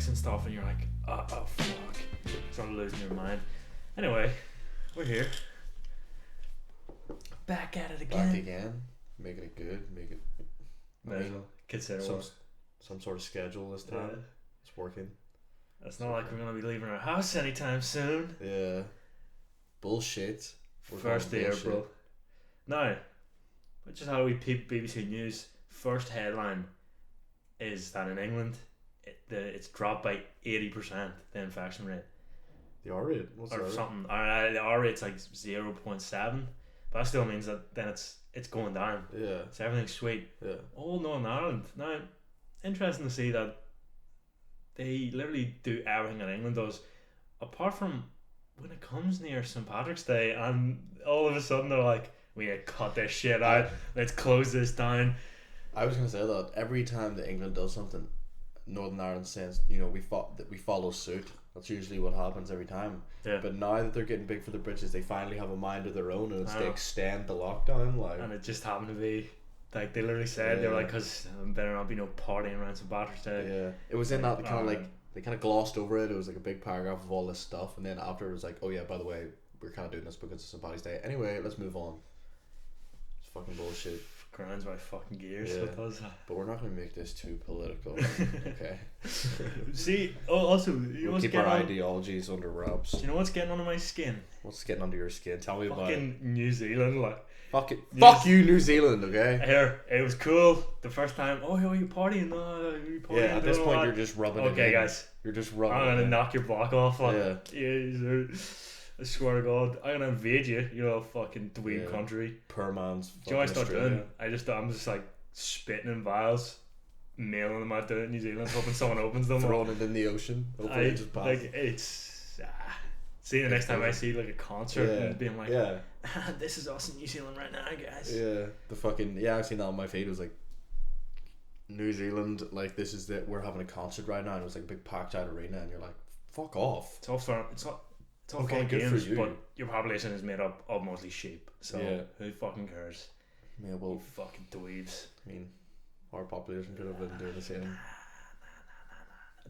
and stuff, and you're like, oh fuck, sort of losing your mind. Anyway, we're here, back at it again. Back again, making it good, make it. I mean, consider some sort of schedule this time. Yeah. It's working. It's not like we're gonna be leaving our house anytime soon. Yeah. Bullshit. First day, April. Now, which is how we peep BBC News. First headline is that in England, it's dropped by 80% the infection rate. The R rate? What's or that? Something. The R rate's like 0.7, but that still means that then it's going down. Yeah. So everything's sweet. Yeah. All Northern Ireland. Now, interesting to see that they literally do everything that England does, apart from when it comes near St. Patrick's Day, and all of a sudden they're like, we gotta cut this shit out, let's close this down. I was gonna say that every time that England does something, Northern Ireland says, we follow suit. That's usually what happens every time. Yeah. But now that they're getting big for the britches, they finally have a mind of their own, and it's they extend the lockdown. And it just happened to be, like they literally said, they were like, because better not be no partying around St. Patrick's Day. Yeah. It was in that kind of like, they kind of glossed over it. It was like a big paragraph of all this stuff, and then after it was like, oh yeah, by the way, we're kind of doing this because it's St. Patrick's Day. Anyway, let's move on. It's fucking bullshit. Grinds my fucking gears. Yeah. It does. But we're not going to make this too political. Okay. See, also, we'll keep our ideologies under wraps. Do you know what's getting under my skin? What's getting under your skin? Tell me about it. Fucking New Zealand, like. Fuck it. Fuck you, New Zealand, okay? Here, it was cool the first time. Oh, you partying? No, you partying? Yeah, at this point, you're just rubbing it in. Okay, guys. You're just rubbing I'm gonna it in. knock your block off. Like, yeah. I swear to God, I'm gonna invade you, you little fucking dweeb country. Per man's. Do you know what I start doing? I'm just like spitting in vials, mailing them out to New Zealand, hoping someone opens them. Throwing it in the ocean. Hopefully it just passes. Like, it's. See, the next time I see like a concert and being like, this is us in New Zealand right now, guys. Yeah, the fucking I've seen that on my feed. It was like New Zealand, like this is we're having a concert right now, and it was like a big packed out arena, and you're like, fuck off. It's all fun. It's all fun games, but your population is made up of mostly sheep. So who fucking cares? Yeah, well, you fucking dweebs. I mean, our population could have been doing the same.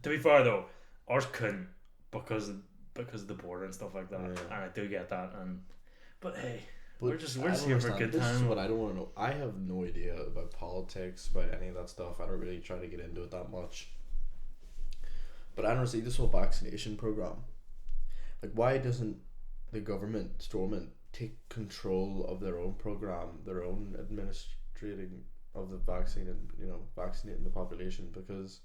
To be fair though, ours couldn't because of the border and stuff like that, and I do get that. But hey, we're just here for a good time. This is what I don't want to know. I have no idea about politics, about any of that stuff. I don't really try to get into it that much. But I don't see this whole vaccination program. Like, why doesn't the government, Stormont, take control of their own program, their own administrating of the vaccine, and vaccinating the population? Because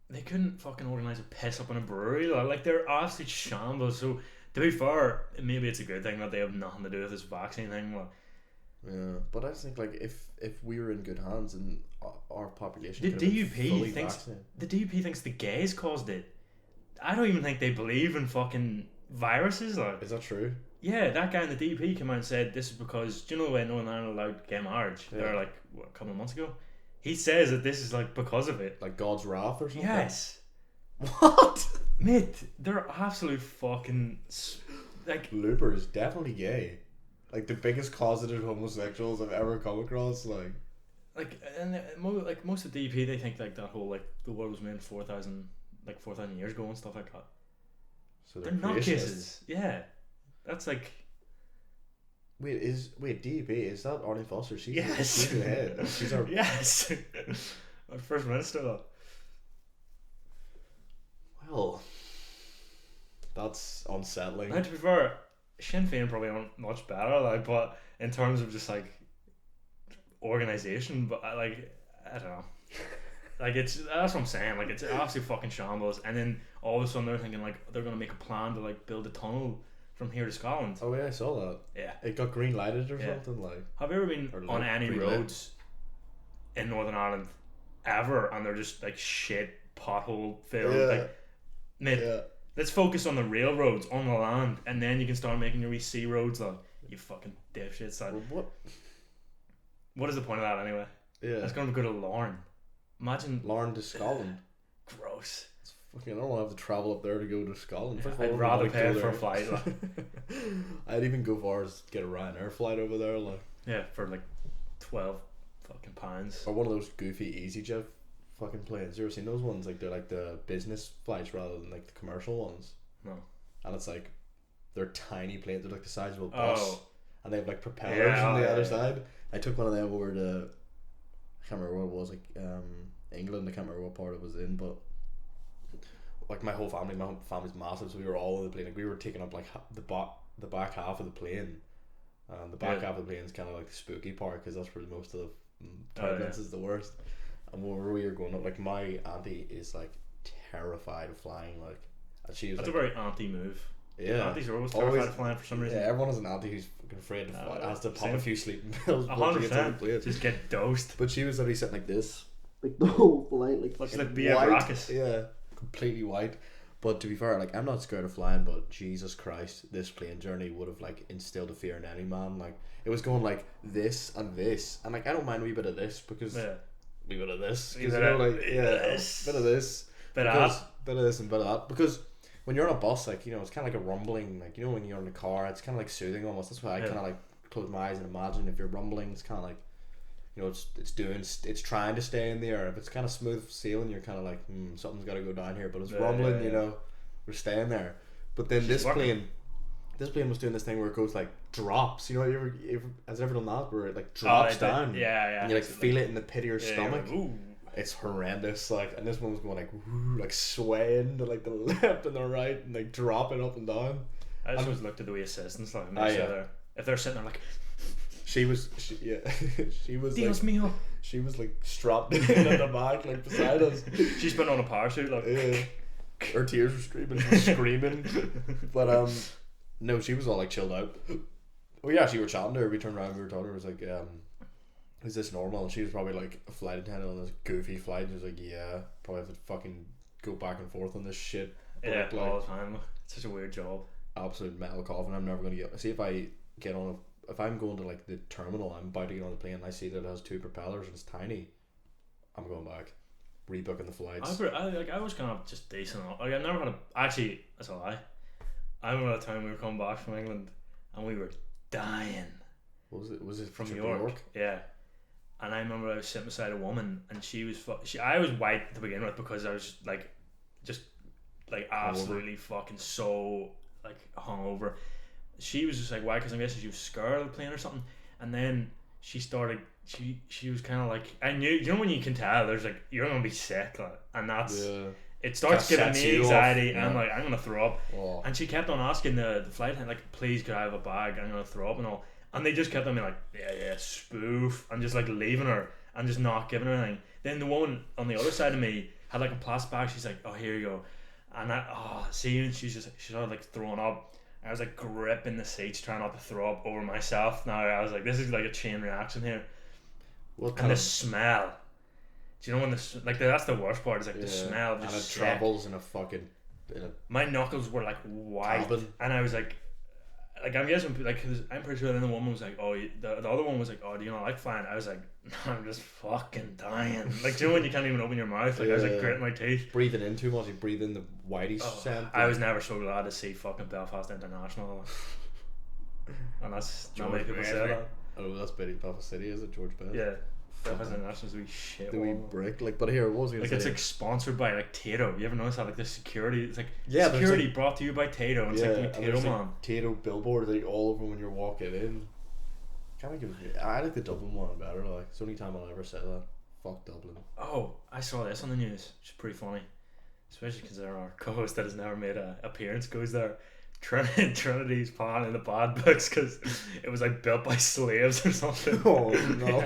they couldn't fucking organise a piss up in a brewery. Like, they're absolute shambles. So to be fair, maybe it's a good thing that they have nothing to do with this vaccine thing. Yeah, but I think like if we were in good hands and our population, the DUP thinks the gays caused it. I don't even think they believe in fucking viruses. Like, is that true? Yeah, that guy in the DUP came out and said this is because, do you know when Northern Ireland allowed gay marriage? Yeah. They were like a couple of months ago. He says that this is like because of it. Like God's wrath or something? Yes. What? Mate, they're absolute fucking like. Looper is definitely gay. Like the biggest closeted homosexuals I've ever come across. And most of the DP, they think like that whole like the world was made 4,000 years ago and stuff like that. So they're nutcases. Yeah, that's like. Wait, DP, is that Arnie Foster? Yes. She's the head. She's our yes. Our first minister though. Well, that's unsettling. Now, to be fair, Sinn Féin probably aren't much better, but in terms of just organisation, but I don't know. That's what I'm saying. It's an absolute fucking shambles. And then all of a sudden they're thinking they're gonna make a plan to build a tunnel from here to Scotland. Oh yeah, I saw that. Yeah, it got green lighted or something Have you ever been on any roads in Northern Ireland ever, and they're just shit pothole filled? Let's focus on the railroads on the land, and then you can start making your wee sea roads. You fucking dipshits. What is the point of that anyway? Yeah, it's gonna go to Larne. Imagine Larne to Scotland. Gross. I don't want to have to travel up there to go to Scotland. First of all, I'd rather pay for a flight. I'd even go far as get a Ryanair flight over there. Yeah, for 12 fucking pounds. Or one of those goofy EasyJet fucking planes. You ever seen those ones? Like they're like the business flights rather than like the commercial ones. No. And it's like they're tiny planes. They're like the size of a bus, Oh. and they have like propellers Yeah, on the yeah, other yeah. side. I took one of them over to I can't remember what it was, like England. I can't remember what part it was in, but like my family's massive, so we were all in the plane. Like we were taking up like the back half of the plane. The back half of the plane is kind of like the spooky part because that's where most of the turbulence is the worst. And whenever we were going up, like my auntie is like terrified of flying, like, and she was That's like, a very auntie move. yeah, Aunties are always terrified of flying for some reason. yeah, everyone has an auntie who's fucking afraid to fly, has to pop same. a few sleeping pills before she gets on the 100%. plane. Just get dosed. But she was literally sitting like this, like the whole flight, like Looks fucking like Bia white. Baracus. Yeah, completely white. But to be fair, like I'm not scared of flying, but Jesus Christ, this plane journey would have like instilled a fear in any man. Like it was going like this, and like I don't mind a wee bit of this because wee bit of this, because you know, like bit of this, bit of this and bit of that. Because when you're on a bus, like, you know, it's kind of like a rumbling, like, you know, when you're in the car, it's kind of like soothing almost. That's why I kind of like close my eyes and imagine if you're rumbling, it's kind of like, you know, it's trying to stay in the air. If it's kind of smooth sailing, you're kind of like, something's got to go down here, but it's rumbling, you know, we're staying there. But then this plane was doing this thing where it goes like drops. You know, has it ever done that where it like drops down? Yeah. And you like feel it in the pit of your stomach. Like, ooh. It's horrendous. Like, and this one was going like, woo, like swaying to like the left and the right, and like dropping up and down. I just always looked at the way assistants like, if they're sitting there like, she was Dios mío. She was like strapped in at the back, like beside us. She's putting on a parachute, like. Yeah. Her tears were streaming, she was screaming. But no, she was all like chilled out. We actually were chatting to her. We turned around, we were talking to her. It was like, is this normal? And she was probably like a flight attendant on this goofy flight. She was like, yeah, probably have to fucking go back and forth on this shit. But Yeah, like, all the time. It's such a weird job. Absolute metal coffin. I'm never gonna get. See if I get on. If I'm going to like the terminal, I'm about to get on the plane, and I see that it has 2 propellers and it's tiny. I'm going back, rebooking the flights. I was kind of just decent. Like I never had actually. That's a lie. I remember the time we were coming back from England, and we were dying. What was it? Was it from York? Yeah. And I remember I was sitting beside a woman, and I was white to begin with because I was like, just like absolutely fucking so like hungover. She was just like, why? Because I'm guessing she was scared of the plane or something. And then she started. She was kind of like, I knew, you know, when you can tell there's like, you're gonna be sick, like, and that's it starts giving me anxiety, and I'm like, I'm gonna throw up. And she kept on asking the flight attendant, like, please could I have a bag? I'm gonna throw up and all. And they just kept on being like, yeah, spoof, and just like leaving her and just not giving her anything. Then the woman on the other side of me had like a plastic bag. She's like, oh, here you go. And she's started like throwing up. I was like gripping the seats, trying not to throw up over myself. Now I was like, this is like a chain reaction here. And the smell. Do you know when that's the worst part? Is like the smell of just and it travels in a fucking. My knuckles were like white, cabin. And I was like I'm guessing, like, cause I'm pretty sure then the woman was like, oh, the other one was like, oh, do you not like flying? I was like, no, I'm just fucking dying. Like, do you know when you can't even open your mouth? Like, I was like gritting my teeth. Breathing in too much, you breathe in the whitey scent. I was never so glad to see fucking Belfast International. And that's not many people say that. Oh, that's Belfast City, is it? George Best? Yeah. Belfast International's a wee shit. The wee brick. Like, but here, what was I gonna say? It's like sponsored by like Tato. You ever notice that? Like the security, it's like security like, brought to you by Tato. And it's like the Tato man. Like Tato billboards like all over when you're walking in. I like the Dublin one better. Like, it's the only time I'll ever say that. Fuck Dublin. Oh, I saw this on the news. Which is pretty funny, especially because our co-host that has never made an appearance goes there. Trinity's playing in the bad books because it was like built by slaves or something. Oh no!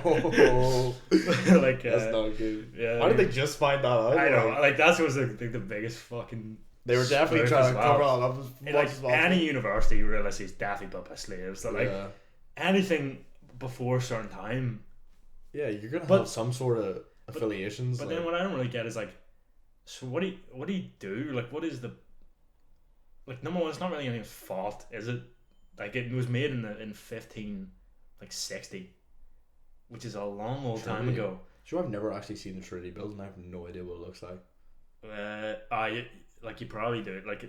Like that's not good. Yeah. Why did they just find that out? I know. Like that was the biggest fucking. They were definitely trying to cover all up as much as possible. Any university realistically is definitely built by slaves. So like anything before a certain time. Yeah, you're gonna have some sort of affiliations. But then what I don't really get is like, so what do you do? Like, what is the like, number one, it's not really anyone's fault, is it? Like, it was made in 1560, which is a long old time ago. Sure, I've never actually seen the Trinity building. I have no idea what it looks like. You probably do. Like,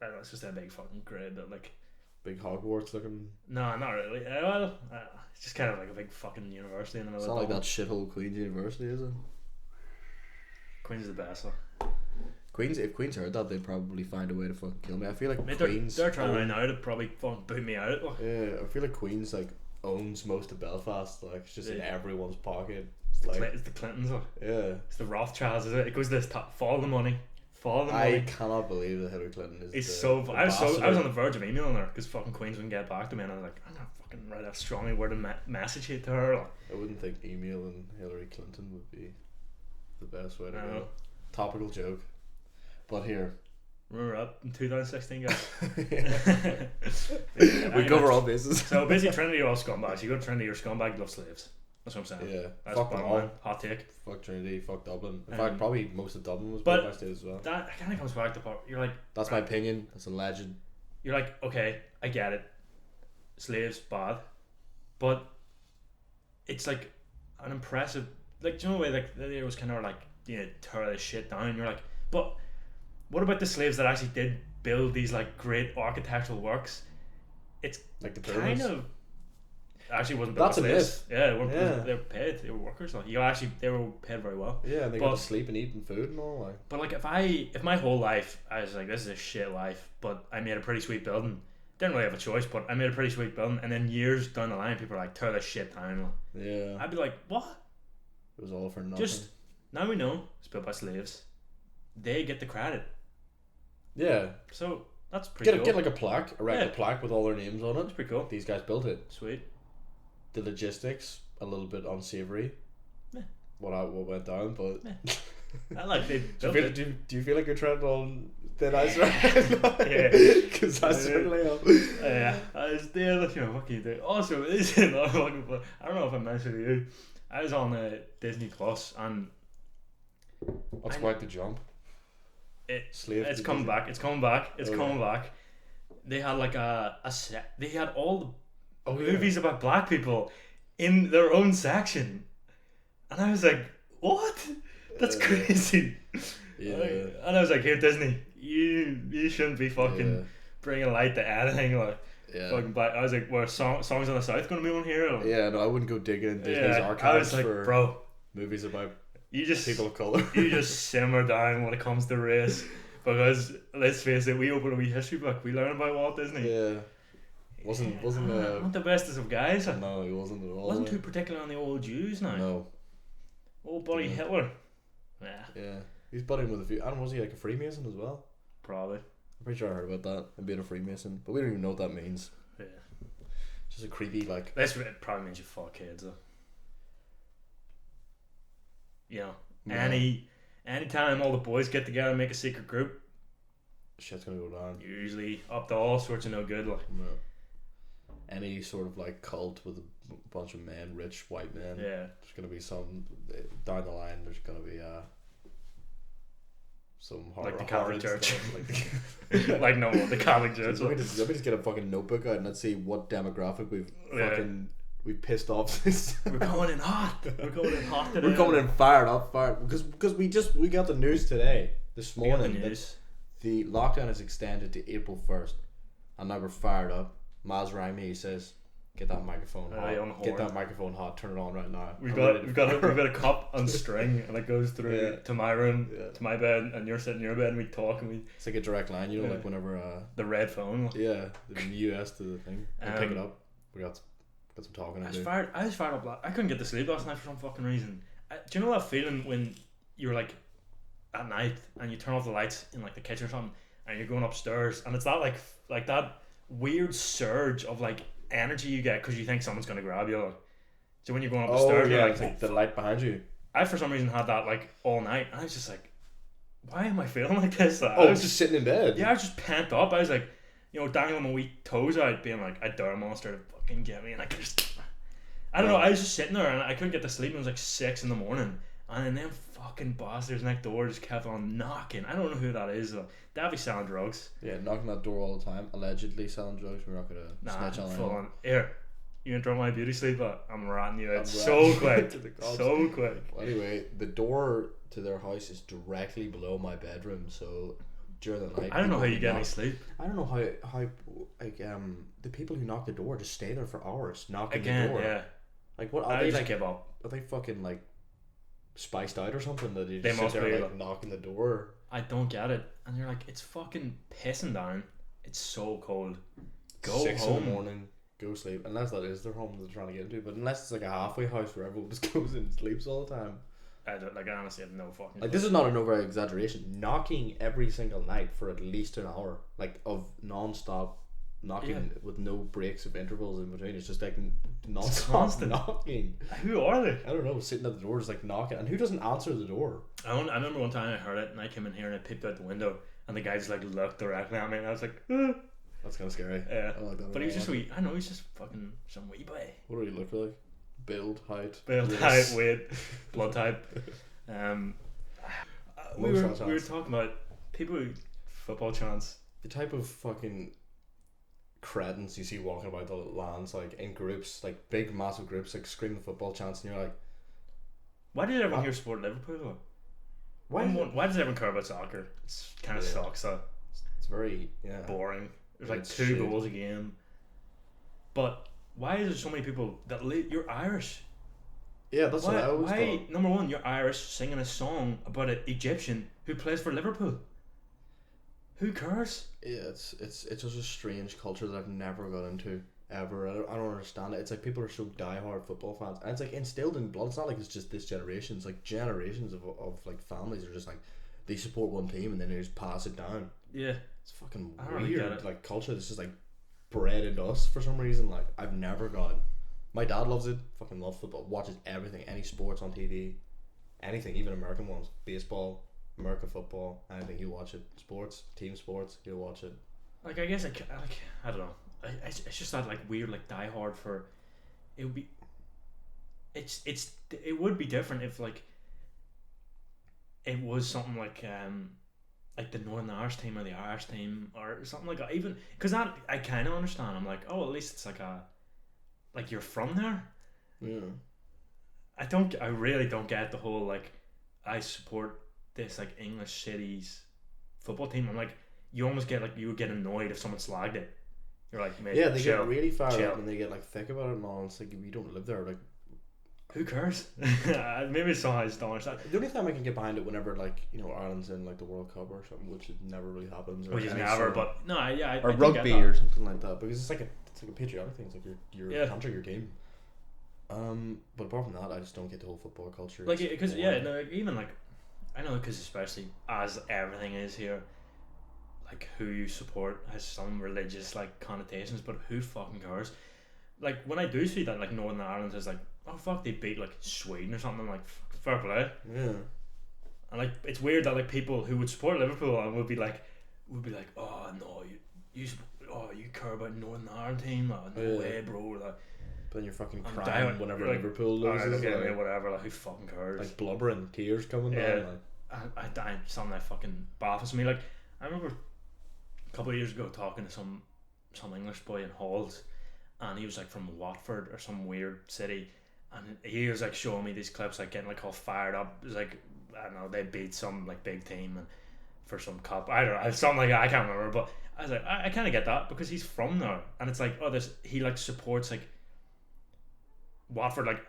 it's just a big fucking grid, but like big Hogwarts looking. No, not really. It's just kind of like a big fucking university in the middle. It's not like that shithole Queen's University, is it? Queen's the best. If Queen's heard that, they'd probably find a way to fucking kill me. I feel like Mate, Queen's. they're trying right now to probably fucking boot me out. Like. Yeah, I feel like Queen's like owns most of Belfast. Like it's just in Yeah. everyone's pocket. It's the Clintons. Like. Yeah. It's the Rothschilds. Is it? It goes to this top. Follow the money. Follow the I money. cannot believe that Hillary Clinton is. It's the I was on ambassador. the verge of emailing her because fucking Queens wouldn't get back to me, and I was like, I'm gonna fucking write a strongly worded message here to her. Like. I wouldn't think emailing Hillary Clinton would be the best way to No. go. Topical joke. But here. Remember that in 2016, guys? We cover all bases. So basically, Trinity are all scumbags. You go to Trinity, you're a scumbag, you love slaves. That's what I'm saying. Yeah. That's Fuck them bottom all. line. Hot take. Fuck Trinity, fuck Dublin. In fact, probably most of Dublin was but Belfast State as well. That kind of comes back to part. You're like, That's my opinion. That's a legend. you're like, okay, I get it. Slaves bad, but it's like an impressive. Like, do you know the way like it was kind of like tear this shit down. You're like, but what about the slaves that actually did build these like great architectural works? It's Like the kind pyramids. of actually wasn't built That's by a slaves. myth. Yeah, Yeah. they were paid. They were workers. Like they were paid very well. Yeah, and they But- got to sleep and eat and food and all. Like. But like if my whole life I was like, this is a shit life, but I made a pretty sweet building. Didn't really have a choice, but I made a pretty sweet building, and then years down the line, people are like, tear this shit down. Like, Yeah. I'd be like, what? It was all for nothing. Just now we know it's built by slaves. They get the credit, yeah. so that's pretty cool. Get like a plaque, erect Yeah. a plaque with all their names on That's it. pretty cool. These guys built it. Sweet. The logistics a little bit unsavory. Yeah. What went down, but Yeah. I like they do, you built feel, it. do you feel like you're treading on thin ice right Yeah. Because I certainly am. Yeah, I was there. What can you do? Also, this is another fucking fun. I don't know if I mentioned to you. I was on Disney Plus, and That's quite the jump. Slave it's to coming Disney. back. It's coming back. It's Oh, coming yeah. back. They had like a set. They had all the Oh, yeah. movies about black people in their own section, and I was like, "What? That's crazy." Yeah. And I was like, "Here, Disney, you shouldn't be fucking Yeah. bringing light to anything like Yeah. fucking black." I was like, "Were songs on the South going to be on here?" Or, Yeah, no, I wouldn't go digging in Disney's I archives was like, for "Bro, movies about you just people of color. you just simmer down when it comes to race." Because let's face it, we open a wee history book, we learn about Walt Disney. Yeah. Wasn't Not the bestest of guys. no, he wasn't at all. Wasn't too particular on the old Jews now. No. Old buddy Yeah. Hitler. Yeah, Yeah. He's budding with a few. I don't know, was he like a Freemason as well? probably. I'm pretty sure I heard about that and being a Freemason, but we don't even know what that means. Yeah. Just a creepy like. That's it probably means you fuck kids though. You know, Yeah. anytime all the boys get together and make a secret group, Shit's gonna go down. usually up to all sorts of no good. Like, No. Any sort of like cult with a bunch of men, rich white men. yeah. There's gonna be some down the line. There's gonna be some Like the horrid Catholic Church. stuff, like Like no, the Catholic Church. let me just get a fucking notebook out and let's see what demographic Yeah. we've pissed off this. We're going in hot. We're going in hot today. We're coming in fired because we got the news today this We got the morning that news. the lockdown is extended to April 1st, and now we're fired up. Myles rang me. He says, "Get that microphone hot. on the Get horn. that microphone hot. Turn it on right now." We've I'm got ready we've to got a, fire we've got a up. cup on string, and it goes through Yeah. to my room, Yeah. to my bed, and you're sitting in your bed, and we talk, and we It's like a direct line, you know, Yeah. like whenever the red phone. yeah, the US to the thing, and pick it Um, up. We got some talking I to was do. fired. I was fired up. I couldn't get to sleep last night for some fucking reason. Do you know that feeling when you're like at night and you turn off the lights in like the kitchen or something, and you're going upstairs, and it's that like that weird surge of like energy you get because you think someone's gonna grab you. Like, so when you're going up the Oh stairs, yeah, you're like like, the light behind you. I for some reason had that like all night, and I was just like, why am I feeling like this? Like, Oh, I was just sitting in bed. yeah, I was just pent up. I was like, dangling my wee toes out, being like, I dare a monster to fucking get me, and I could just, I don't know. I was just sitting there, and I couldn't get to sleep. And it was like 6 a.m, and then them fucking bastards next door just kept on knocking. I don't know who that is though. They'll be selling drugs. Yeah, knocking that door all the time. Allegedly selling drugs. We're not gonna Nah, snitch on full anyone. on. Here, you interrupt my beauty sleep, but I'm ratting you out I'm so ratting you quick, to the cops. so quick. Well, anyway, the door to their house is directly below my bedroom, so during the night. I don't know how people you get any knock- sleep. I don't know how like the people who knock the door just stay there for hours knocking the Again, door. yeah. Like what are I they just like? give up. Are they fucking like spiced out or something that you They just sit must there be, like knocking the door. I don't get it. And you're like, it's fucking pissing down. It's so cold. Go 6 home. in the morning, go sleep. Unless that is their home that they're trying to get into, but unless it's like a halfway house where everyone just goes in and sleeps all the time. I don't, like, I honestly have no fucking. Like, this is not an over exaggeration. Knocking every single night for at least an hour, like of non-stop knocking with no breaks of intervals in between. It's just like non-stop constant knocking. Who are they? I don't know, sitting at the door just like knocking, and who doesn't answer the door? I remember one time I heard it and I came in here and I peeped out the window and the guy just like looked directly at me and I was like, That's kind of scary. yeah. I like that. But he was just wee. I know he's just fucking some wee boy. What do he look like? Build, height, Build, height, weight, blood type. We were talking about people who football chants. The type of fucking cretins you see walking about the lands, like in groups, like big massive groups, like screaming football chants, and you're like, why did everyone here support Liverpool though? Why does everyone care about soccer? It's kind of sucks. It's very boring. There's like It's 2 shit. goals a game. But why is there so many people that you're Irish? Yeah, that's what I always why thought. number one, you're Irish singing a song about an Egyptian who plays for Liverpool. Who cares? Yeah, it's just a strange culture that I've never got into ever. I don't understand it. It's like people are so diehard football fans, and it's like instilled in blood. It's not like it's just this generation. It's like generations of like families are just like they support one team and then they just pass it down. Yeah, it's fucking I don't really get weird. it. Like culture that's just like bred into us for some reason. Like I've never got it. My dad loves it. Fucking loves football. Watches everything, any sports on TV, anything, even American ones, baseball, American football, anything. He'll watch it. Sports, team sports, he'll watch it. like I guess I don't know. It's just that like weird like diehard for. It would be. It would be different if like. It was something like the Northern Irish team or the Irish team or something like that. Even because that I kind of understand. I'm like, oh, at least it's like you're from there. Yeah. I really don't get the whole like I support this like English cities football team. I'm like, you almost get like you would get annoyed if someone slagged it. You're like, mate, Yeah, they chill, get really fired chill. up and they get like thick about it and all. It's like if you don't live there, like Who cares? Maybe it's somehow I just don't understand. the only time I can get behind it whenever like Ireland's in like the World Cup or something, which it never really happens. Or Which is any never, sort of- but no, yeah, or I do rugby get that. or something like that, because it's like a patriotic thing. It's like your country, your team. But apart from that, I just don't get the whole football culture. Like It's because boring. no, like, even like I know because especially as everything is here, like who you support has some religious like connotations, but who fucking cares? Like when I do see that like Northern Ireland is like, oh fuck, they beat like Sweden or something, I'm like fair play. Yeah. And like it's weird that like people who would support Liverpool and would be like, oh no, you care about Northern Ireland team? Oh, no way, bro. Like, But then you're fucking I'm crying down. whenever You're like, Liverpool loses. okay, like, whatever. Like who fucking cares? like blubbering, tears coming Yeah. down. Like. I something that fucking baffles me. Like I remember a couple of years ago talking to some English boy in Halls, and he was like from Watford or some weird city, and he was like showing me these clips, like getting like all fired up. It was like I don't know, they beat some like big team and for some cup. I don't know, something like that. I can't remember, but I was like, I kind of get that because he's from there, and it's like, oh, he like supports like Watford. Like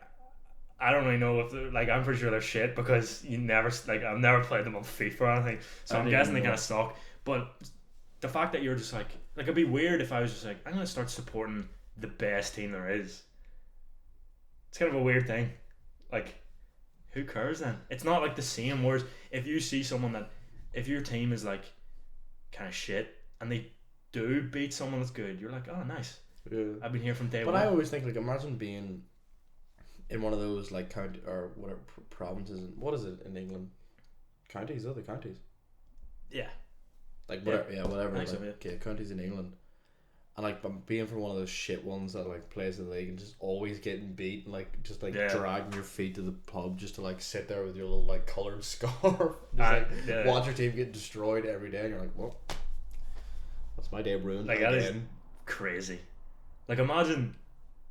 I don't really know if like I'm pretty sure they're shit because you never like I've never played them on FIFA or anything, so I'm guessing they kind of suck. But the fact that you're just like it'd be weird if I was just like I'm gonna start supporting the best team there is. It's kind of a weird thing. Like, who cares then? It's not like the same. Whereas if you see someone that if your team is like kind of shit and they do beat someone that's good, you're like, oh nice. Yeah. I've been here from day But one. I always think like imagine being in one of those like county or whatever provinces. What is it in England? Counties, other counties. Yeah. Like whatever, yeah, whatever. I think Like, so, yeah. yeah, counties in England, and like being from one of those shit ones that like plays in the league and just always getting beat and like just like Yeah. dragging your feet to the pub just to like sit there with your little like coloured scarf, just like yeah. watch your team get destroyed every day, and you're like, well, that's my day ruined Like that is again. crazy. Like imagine.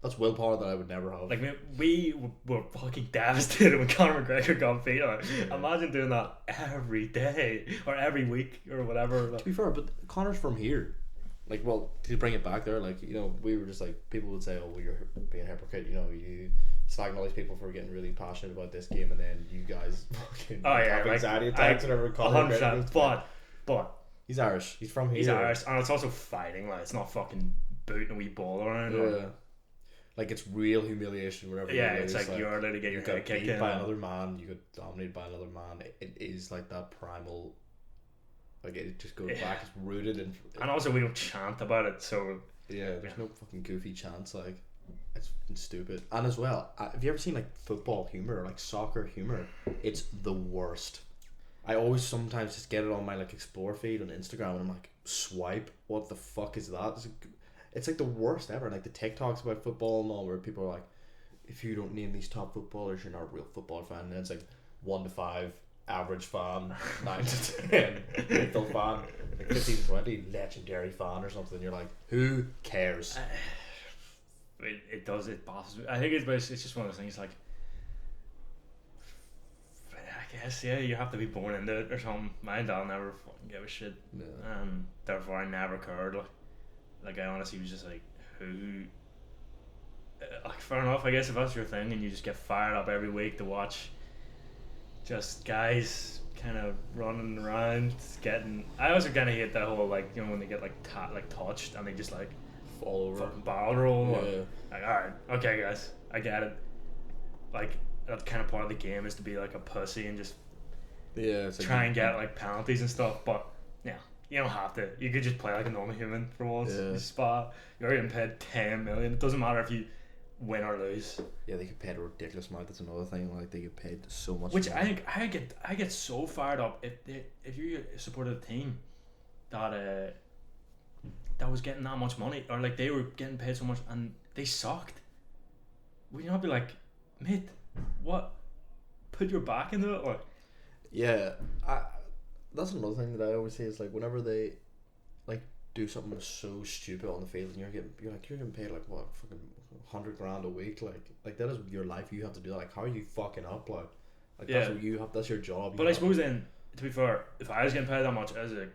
That's willpower that I would never have. Like we were fucking devastated when Conor McGregor got beat. Like, Yeah. imagine doing that every day or every week or whatever. To be fair, but Connor's from here. Like, well, to bring it back there, like, we were just like, people would say, oh, well, you're being a hypocrite, you slagging all these people for getting really passionate about this game, and then you guys fucking like, anxiety attacks whenever Conor McGregor. 100%. But he's Irish. He's from here. he's Irish, and it's also fighting. Like, it's not fucking booting a wee ball around. Yeah. Like, it's real humiliation whenever Yeah, you it's lose. like you're allowed to get your you got head kicked beat in. by another man, you got dominated by another man. It is like that primal. Like, it just goes back. It's rooted in. And also, we don't chant about it, so Yeah, there's no fucking goofy chants. Like, it's fucking stupid. And as well, have you ever seen like football humor or like soccer humor? It's the worst. I always sometimes just get it on my like explore feed on Instagram, and I'm like, swipe. What the fuck is that? It's like the worst ever. Like the TikToks about football and all, where people are like, if you don't name these top footballers, you're not a real football fan. And it's like 1 to 5 average fan, 9 to 10 lethal fan, like 15 to 20 legendary fan or something. You're like, who cares? it does, it bosses me. I think it's just one of those things, like, I guess, yeah, you have to be born into it or something. My dad never fucking gave a shit, and therefore I never cared. Like I honestly was just like, who? Like, fair enough, I guess, if that's your thing and you just get fired up every week to watch just guys kind of running around, getting. I also kind of hate that whole, like, you know, when they get like touched and they just like fall over, fucking barrel roll. Yeah. Like, all right, okay, guys, I get it. Like, that kind of part of the game is to be like a pussy and just it's like try and get like penalties and stuff, but yeah, you don't have to. You could just play like a normal human for once. Yeah. Spa, you're getting paid 10 million. It doesn't matter if you win or lose. Yeah, they get paid a ridiculous amount. That's another thing. Like, they get paid so much. Which money. I think I get so fired up if you supported a team that that was getting that much money, or like they were getting paid so much and they sucked. Would you not be like, mate, what? Put your back into it, or? Yeah, that's another thing that I always say is, like, whenever they like do something so stupid on the field and you're getting paid like what, fucking $100,000 a week, like that is your life. You have to do that. Like, how are you fucking up? Like Yeah. that's what you have. That's your job. But I suppose then, to be fair, if I was getting paid that much, I was like,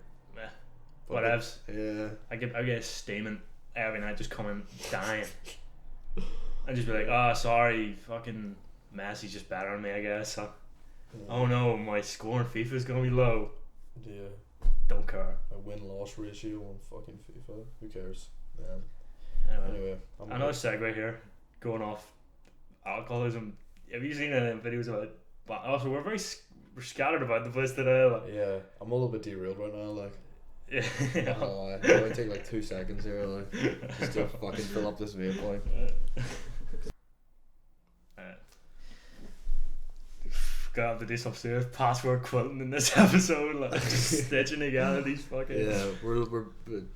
whatevs. Yeah. I get steaming every night, just coming dying, and just be like, oh, sorry, fucking Messi's just better than me, I guess. So, oh no, my score in FIFA is gonna be low. Yeah. Don't care. A win-loss ratio on fucking FIFA. Who cares? Anyway, another segue here, going off alcoholism. Have you seen any videos about it? But also, we're scattered about the place today. Like. Yeah, I'm a little bit derailed right now. Like, Yeah. it might take like 2 seconds here, like, just to fucking fill up this vape, like. Gonna have to do some serious password quilting in this episode, like just stitching together these fucking. Yeah, we're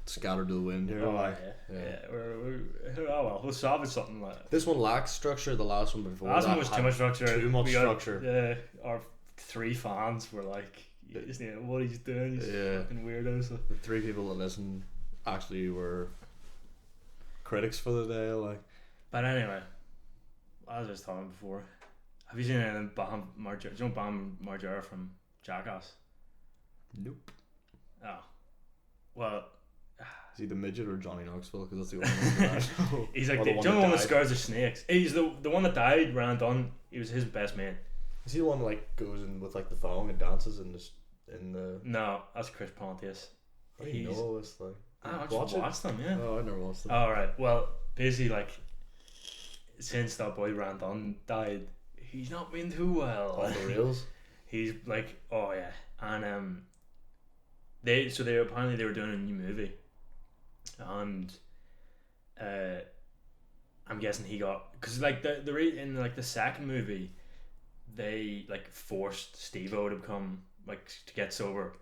scattered to the wind here. Oh like. yeah. We're oh well, we'll salvage something like. This one lacks structure. The last one before. Last one was too much structure. Too much structure. Yeah, our 3 fans were like, you just need what he's doing. He's fucking weirdos. So. The 3 people that listen actually were critics for the day, like. But anyway, as I was talking before. Have you seen anything Bam Margera? Do you know Bam Margera from Jackass? Nope. Oh. Well. Is he the midget or Johnny Knoxville? Because that's the only one. He's like the one that scares the snakes. He's the one that died, ran done. He was his best mate. Is he the one that like goes in with like the thong and dances in the? No, that's Chris Pontius. I didn't know all this, like. I just watched them, yeah. Oh, I never watched them. Alright, well, basically, like, since that boy Randon died, he's not been too well. On the rails. He's like, oh yeah, and they apparently they were doing a new movie, and I'm guessing he got, because like in like the second movie, they like forced Steve-O to become like to get sober,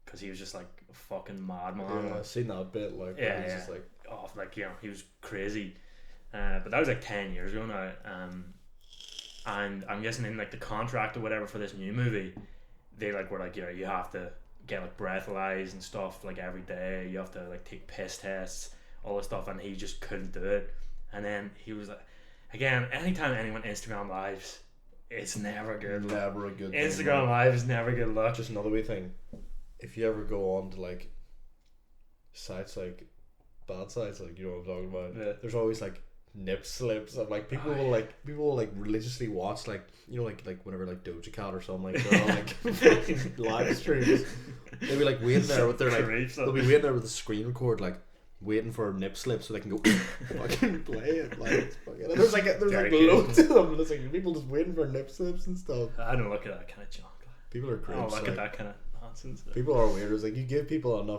because he was just like a fucking madman. Yeah, I've seen that bit, like, yeah, he's yeah. just like, oh, like, you know, he was crazy. But that was like 10 years ago now. And I'm guessing in like the contract or whatever for this new movie, they like were like, you know, you have to get like breathalyzed and stuff like every day. You have to like take piss tests, all this stuff, and he just couldn't do it. And then he was like, again, anytime anyone Instagram lives, it's never good. Never a good Instagram thing, live is never good luck. Just another wee thing. If you ever go on to like sites like bad sites, like, you know what I'm talking about, Yeah. there's always like nip slips of like people will like religiously watch like like whenever like Doja Cat or something like they're on like fucking live streams. They'll be like waiting there with their like they'll be waiting there with a screen record like waiting for a nip slip so they can go fucking play it like it's fucking, and there's like loads of them and it's like people just waiting for nip slips and stuff. I don't look at that kind of junk. People are crazy. I don't look at that kind of nonsense. People are weird. It's like you give people an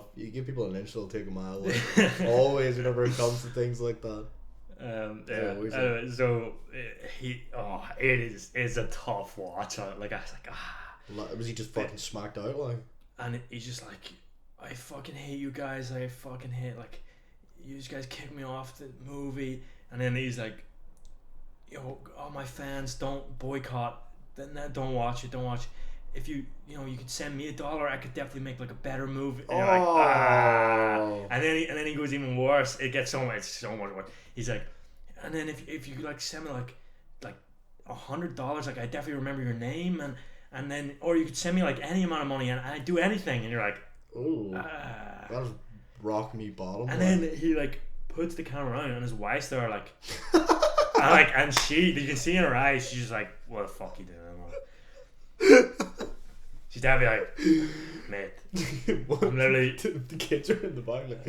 inch, they'll take a mile. Like, always, whenever it comes to things like that. So it's a tough watch. Like I was like, was he just fucking smacked out like? And he's just like, I fucking hate you guys. I fucking hate like, you guys kicked me off the movie. And then he's like, yo, all my fans, don't boycott. Then don't watch it. Don't watch. If you could send me $1, I could definitely make like a better movie. And you're like, and then he goes even worse. It gets so much worse. He's like, and then if you like send me like $100, like I definitely remember your name, and then or you could send me like any amount of money and I'd do anything. And you're like, ooh, that was rock me bottom. And then he like puts the camera on and his wife's there like, and she, you can see in her eyes, she's just like, what the fuck you doing? She's definitely like, mate, I'm literally the kids are in the back like,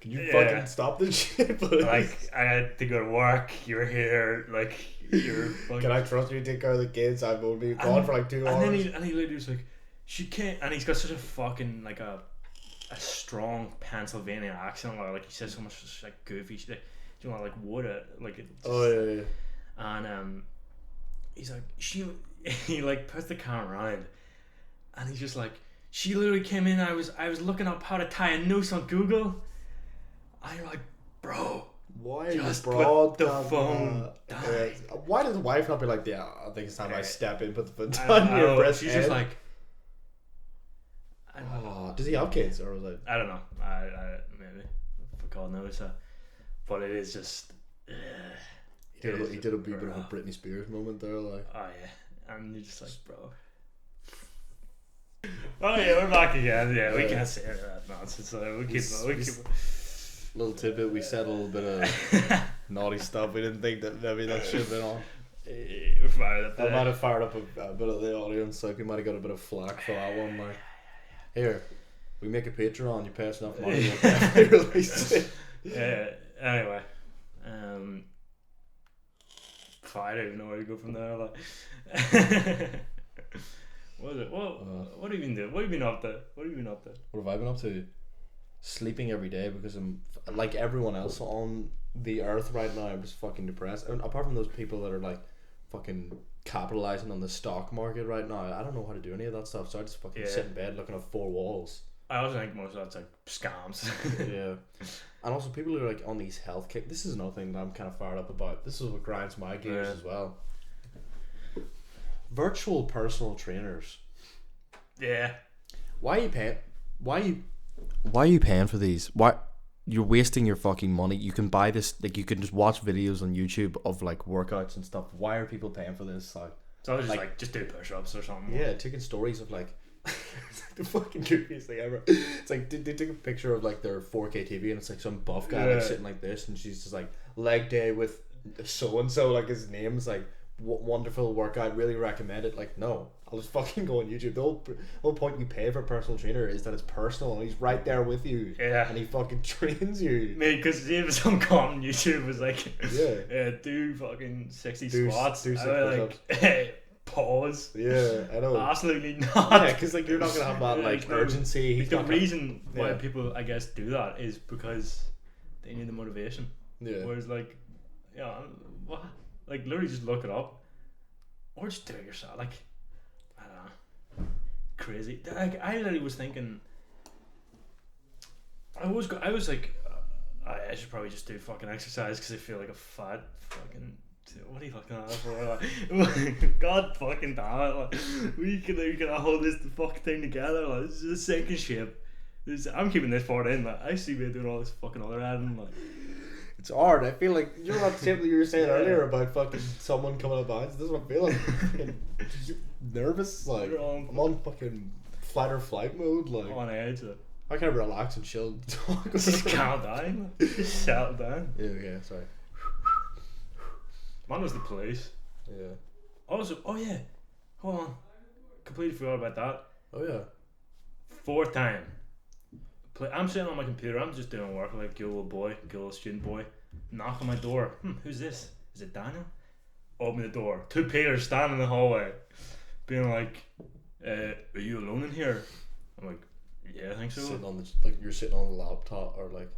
can you fucking stop this shit please? Like I had to go to work, you're here, like you're fucking, can I trust you to take care of the kids? I've only been gone for like 2 hours. And he literally was like, she can't, and he's got such a fucking like a strong Pennsylvania accent, like he says so much like goofy shit, like, you know, like woulda, like it just, yeah. And he's like, he like puts the camera around and he's just like, she literally came in, I was looking up how to tie a noose on Google, and you're like, bro, why just put the phone down? Why does the wife not be like, yeah, I think it's time I step in, put the foot down your breast? She's just like, does he have kids or was it? I don't know. I maybe, for God knows, but it is just. He did a bit of a Britney Spears moment there, like. Oh yeah, and you're just like, bro. Oh yeah, we're back again. Yeah, we can't say that nonsense. We keep. Little tidbit: we said a little bit of naughty stuff. We didn't think that maybe that should have been on. We're fired up. I might have fired up a bit of the audience. Like we might have got a bit of flack for that one. Like, here, we make a Patreon. You pay us enough money, we'll definitely release it. Yeah. Anyway, I don't even know where to go from there. Like, what is it? What have you been doing? What have you been up to? What have I been up to? Sleeping every day because I'm like everyone else on the earth right now. I'm just fucking depressed. And apart from those people that are like fucking capitalizing on the stock market right now, I don't know how to do any of that stuff. So I just fucking sit in bed looking at 4 walls. I also think most of that's like scams. Yeah. And also people who are like on these health kicks. This is another thing that I'm kind of fired up about. This is what grinds my gears as well. Virtual personal trainers. Yeah. Why are you paying? Why are you paying for these? Why you're wasting your fucking money? You can buy this, like you can just watch videos on YouTube of like workouts and stuff. Why are people paying for this? Like, so it's just like just do push-ups or something. Yeah, taking stories of like it's like the fucking goofiest thing ever. It's like they took a picture of like their 4K TV and it's like some buff guy like sitting like this and she's just like leg day with so and so, like his name's like wonderful workout, really recommend it. Like, no, I'll just fucking go on YouTube. The whole point you pay for a personal trainer is that it's personal and he's right there with you. Yeah. And he fucking trains you. Mate, because if some comment on YouTube was like, do fucking 60 squats. Do 6 push-ups. Like, hey, pause. Yeah, I know. Absolutely not. Yeah, because like you're not gonna have that like urgency. Like, the reason why people, I guess, do that is because they need the motivation. Yeah. Whereas like, what? Like literally just look it up, or just do it yourself. Like, I don't know, crazy. Like I literally was thinking, I was like, I should probably just do fucking exercise because I feel like a fat fucking. What are you looking at for? Like, God fucking damn it! Like, we can hold this fucking thing together. Like, this is a sinking ship. I'm keeping this part in. Like, I see me doing all this fucking other adding. Like. It's hard. I feel like you're not simply you were saying earlier about fucking someone coming up behind. This is what I feel like. Nervous. Like I'm on fucking fight or flight mode. Like on edge. I can't relax and chill. Just calm down. Just settle down. Yeah. Sorry. Man was the police. Yeah. Also, oh yeah, hold on, completely forgot about that. Oh yeah. Fourth time. I'm sitting on my computer. I'm just doing work like good old boy, good old student boy. Knock on my door. Who's this? Is it Daniel? Open the door. Two Peters standing in the hallway, being like, "Are you alone in here?" I'm like, "Yeah, I think so." Sitting on the like you're sitting on the laptop or like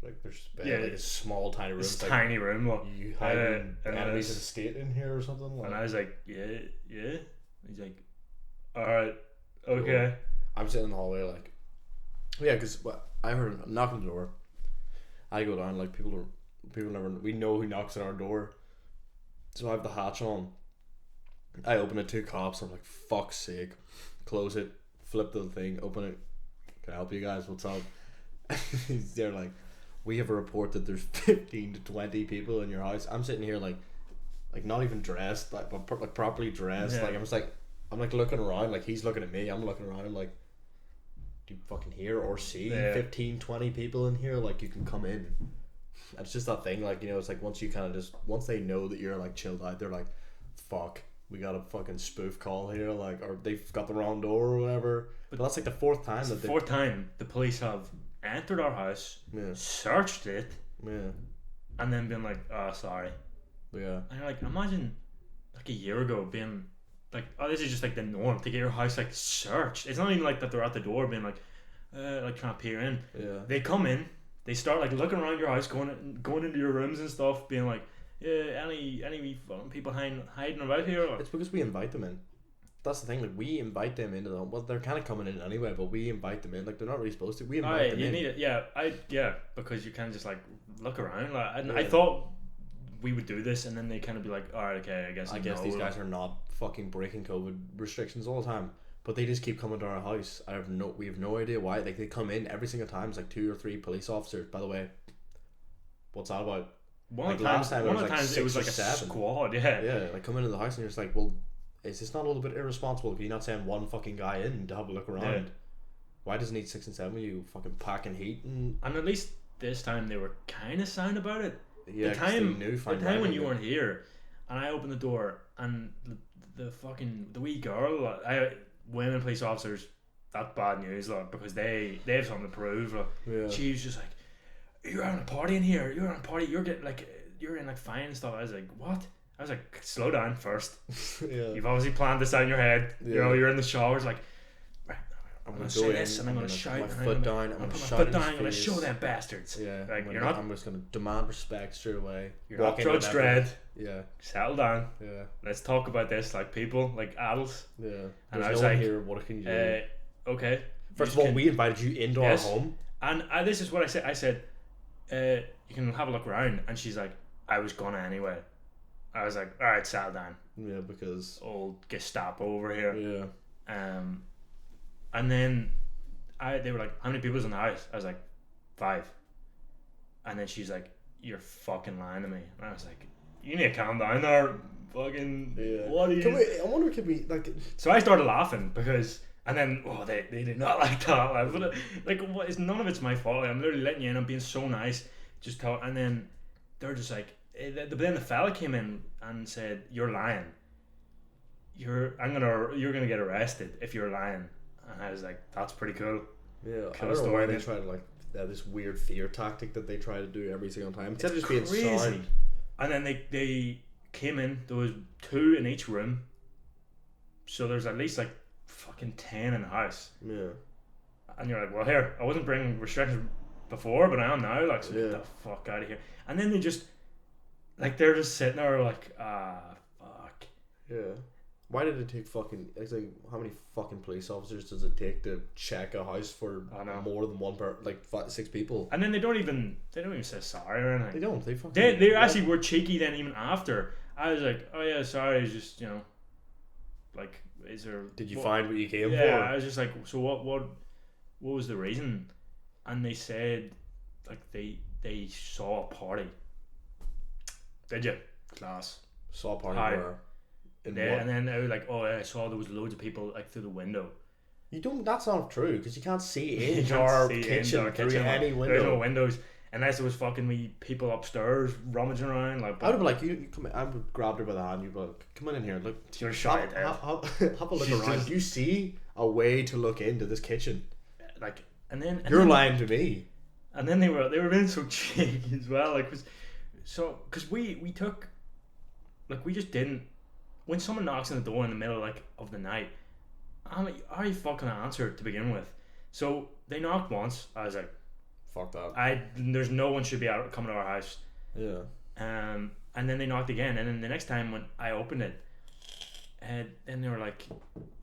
there's like a small tiny room. This like, tiny room. Look, you hiding and enemies of the state in here or something. Like. And I was like, "Yeah." He's like, "All right, okay." I'm sitting in the hallway like, yeah, because I heard a knock on the door. I go down like people never we know who knocks on our door, so I have the hatch on. I open it, 2 cops. I'm like, fuck's sake, close it, flip the thing, open it. Can I help you guys? What's up? They're like, we have a report that there's 15 to 20 people in your house. I'm sitting here like not even dressed, but like properly dressed. Yeah. Like I'm like looking around, like he's looking at me. I'm looking around. I'm like, do you fucking hear or see 15, 20 people in here? Like, you can come in. And it's just that thing, like, you know, it's like once they know that you're like chilled out, they're like, fuck, we got a fucking spoof call here, like, or they've got the wrong door or whatever. But that's like the fourth time that fourth time the police have entered our house, searched it, and then been like, "Oh, sorry." Yeah. And you're like, imagine like a year ago being like, "Oh, this is just like the norm to get your house like searched." It's not even like that they're at the door being like trying to peer in. Yeah. They come in, they start like looking around your house, going into your rooms and stuff, being like, "Yeah, any fucking people hiding about here?" Or, it's because we invite them in. That's the thing, like, we invite them into the, well, they're kind of coming in anyway, but we invite them in, like, they're not really supposed to. We invite them in. Need it, because you kind of just like look around. Like, I thought we would do this, and then they kind of be like, "All right, okay, I guess these guys are not fucking breaking COVID restrictions all the time, but they just keep coming to our house. We have no idea why. Like, they come in every single time. It's like 2 or 3 police officers. By the way, what's that about? One of the times it was like a 7. squad. Yeah, like come into the house and you're just like, well, is this not a little bit irresponsible? Can you not send one fucking guy in to have a look around? Yeah. Why does it need 6 and 7? You fucking packing heat and at least this time they were kind of sound about it. Yeah, the time when you weren't here, and I opened the door and the wee girl, women police officers, that's bad news, like, because they have something to prove. Like, she was just like, "You're having a party in here. You're having a party. You're in like fine and stuff." I was like, "What?" I was like, "Slow down first." You've obviously planned this out in your head. You know, you're in the showers like, right, I'm gonna say this, and I'm gonna shout. I'm gonna put my foot down. I'm gonna show them bastards. Yeah, like, I'm just gonna demand respect straight away. You're not Judge Dredd. Yeah, settle down. Yeah, let's talk about this like people, like adults. Yeah, and I was like, here, what can you do? Okay. First of all, we invited you into our home, and this is what I said. I said, you can have a look around, and she's like, "I was gonna anyway." I was like, "All right, settle down." Yeah, because old Gestapo over here. Yeah. And then they were like, "How many people's in the house?" I was like, 5. And then she's like, "You're fucking lying to me." And I was like, "You need to calm down there, fucking." Yeah. What are you? I wonder, could we like? So I started laughing because. And then, they did not like that. Like, none of it's my fault. Like, I'm literally letting you in. I'm being so nice. Just talk. And then they're just like, then the fella came in and said, "You're lying. You're gonna get arrested if you're lying." And I was like, "That's pretty cool." Yeah, I don't know why they try to like this weird fear tactic that they try to do every single time. Instead of just being sound. And then they came in. There was 2 in each room. So there's at least like fucking 10 in the house. Yeah. And you're like, "Well, here, I wasn't bringing restrictions before, but I am now." Like, so get the fuck out of here. And then they just, like, they're just sitting there like, fuck. Yeah. Why did it take fucking, it's like, how many fucking police officers does it take to check a house for more than one like 6 people? And then they don't even say sorry or anything. They don't. They actually were cheeky then even after. I was like, "Oh yeah, sorry, it's just, like, is there... Did you find what you came for?" Yeah, I was just like, "So what was the reason?" And they said, like, they saw a party. Did you? Class. Saw a party where? And then I was like, "Oh yeah, I saw there was loads of people like through the window." You don't. That's not true because you can't see into our kitchen through any window. There's no windows. unless there was fucking me people upstairs rummaging around. Like, I would have been like, you come in. I would have grabbed her by the hand. You'd be like, come on in here. Look, you're shy dead. have a look She's around. just- Do you see a way to look into this kitchen? Like, and then You're lying to me. And then they were being so cheeky as well. Like, because we took, like, we just didn't. When someone knocks on the door in the middle like of the night, I'm like, are you fucking answer to begin with? So they knocked once. I was like, Fuck that. there's no one should be out coming to our house. Yeah. And then they knocked again, and then the next time when I opened it, and then they were like,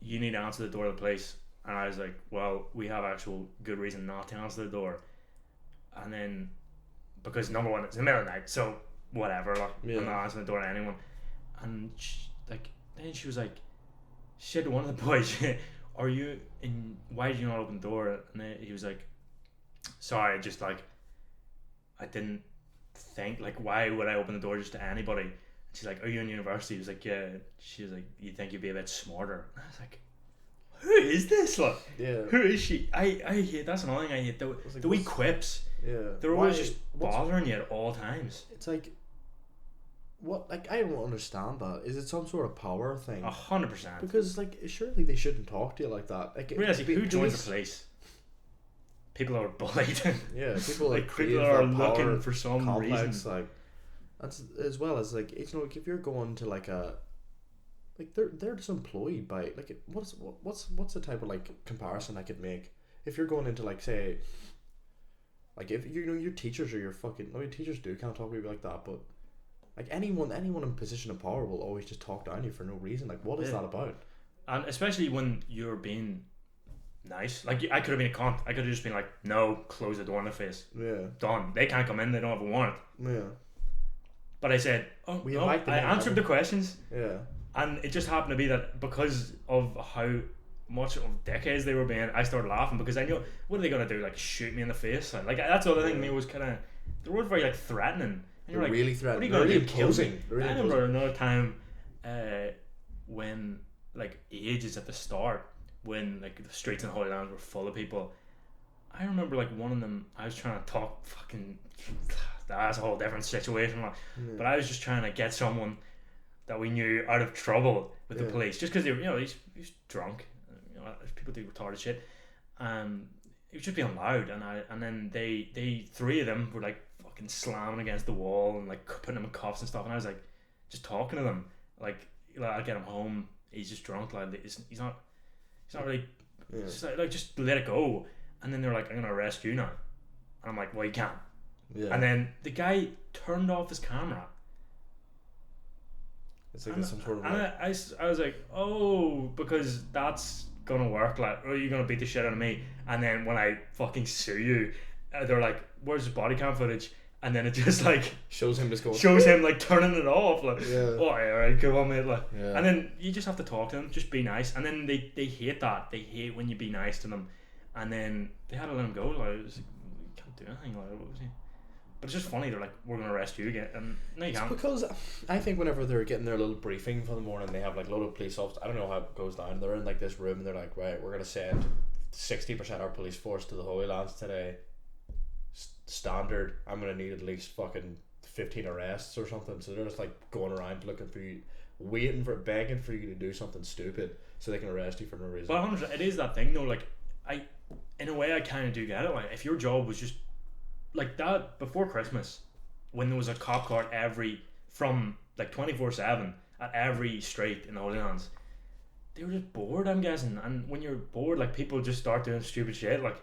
you need to answer the door of the place. And I was like, well, we have actual good reason not to answer the door. And then, because number one, it's the middle of the night, so whatever, like, Yeah. I'm not answering the door to anyone. And then she was like, she said to one of the boys, are you in, why did you not open the door? And then he was like, sorry, just like, I didn't think, like, why would I open the door just to anybody? And she's like, are you in university? He was like, yeah. She was like, you think you'd be a bit smarter? And I was like, who is this? Like, Yeah. who is she? I hate, that's another thing I hate. The wee quips. Yeah. They're always just bothering you at all times. It's like, what? Like, I don't understand that. Is it some sort of power thing? 100%. Because, like, surely they shouldn't talk to you like that. Like, Realistically, who joins the police? People that are bullied. Yeah, people like crave people that are that power looking for some complex, reason. like, that's as well as like, it's, you know, like, if you're going to like a, like, they're just employed by, like, what's the type of like comparison I could make if you're going into, like, say, like, if you know your teachers or your fucking, no, your teachers can't talk to you like that, but like anyone in position of power will always just talk down you for no reason. Like, what is that about? And especially when you're being nice. Like, I could have been a cunt. I could have just been like, no, close the door in their face. Yeah. Done. They can't come in. They don't have a warrant. Yeah. But I said, oh, We no, invite them I in, answered the questions. Yeah. And it just happened to be that because of how much of decades they were being, I started laughing because I knew, what are they going to do? Like, shoot me in the face? Like, that's the other thing. Me was kind of, they were very, like, threatening. And you're like, really threatening. What are you They're going to really do? Kill me? imposing. They're really I remember imposing. another time when, like, ages at the start, when, like, the streets in Holy Land were full of people. I remember, like, one of them, I was trying to talk fucking, that's a whole different situation, like, but I was just trying to get someone that we knew out of trouble with the police, just because they were, you know, he's drunk, you know, people do retarded shit, he was just being loud, and then they three of them were like fucking slamming against the wall and like putting him in cuffs and stuff, and I was like just talking to them, like I'll get him home, he's just drunk, like he's not really, just like just let it go. And then they're like, I'm gonna arrest you now, and I'm like, well, you can't. And then the guy turned off his camera. It's like some sort of and like, I was like, oh, because that's gonna work, like, oh, you're gonna beat the shit out of me, and then when I fucking sue you, they're like, where's the body cam footage? And then it just like shows him like turning it off, like, oh, alright, come on, mate, like, and then you just have to talk to them, just be nice, and then they hate that, they hate when you be nice to them, and then they had to let him go, like, it was like, you can't do anything, like, what was he? But it's just funny, they're like, we're gonna arrest you again, and no, you can't. Because I think whenever they're getting their little briefing for the morning, they have like a load of police officers. I don't know how it goes down. They're in like this room and they're like, right, we're gonna send 60% of our police force to the Holy Lands today. Standard. I'm gonna need at least fucking 15 arrests or something. So they're just like going around looking for you, begging for you to do something stupid so they can arrest you for no reason. But 100%, it is that thing though. Like, in a way, I kind of do get it. Like, if your job was just like that before Christmas, when there was a cop car from like 24/7 at every street in the Holy Lands, they were just bored, I'm guessing. And when you're bored, like, people just start doing stupid shit. Like,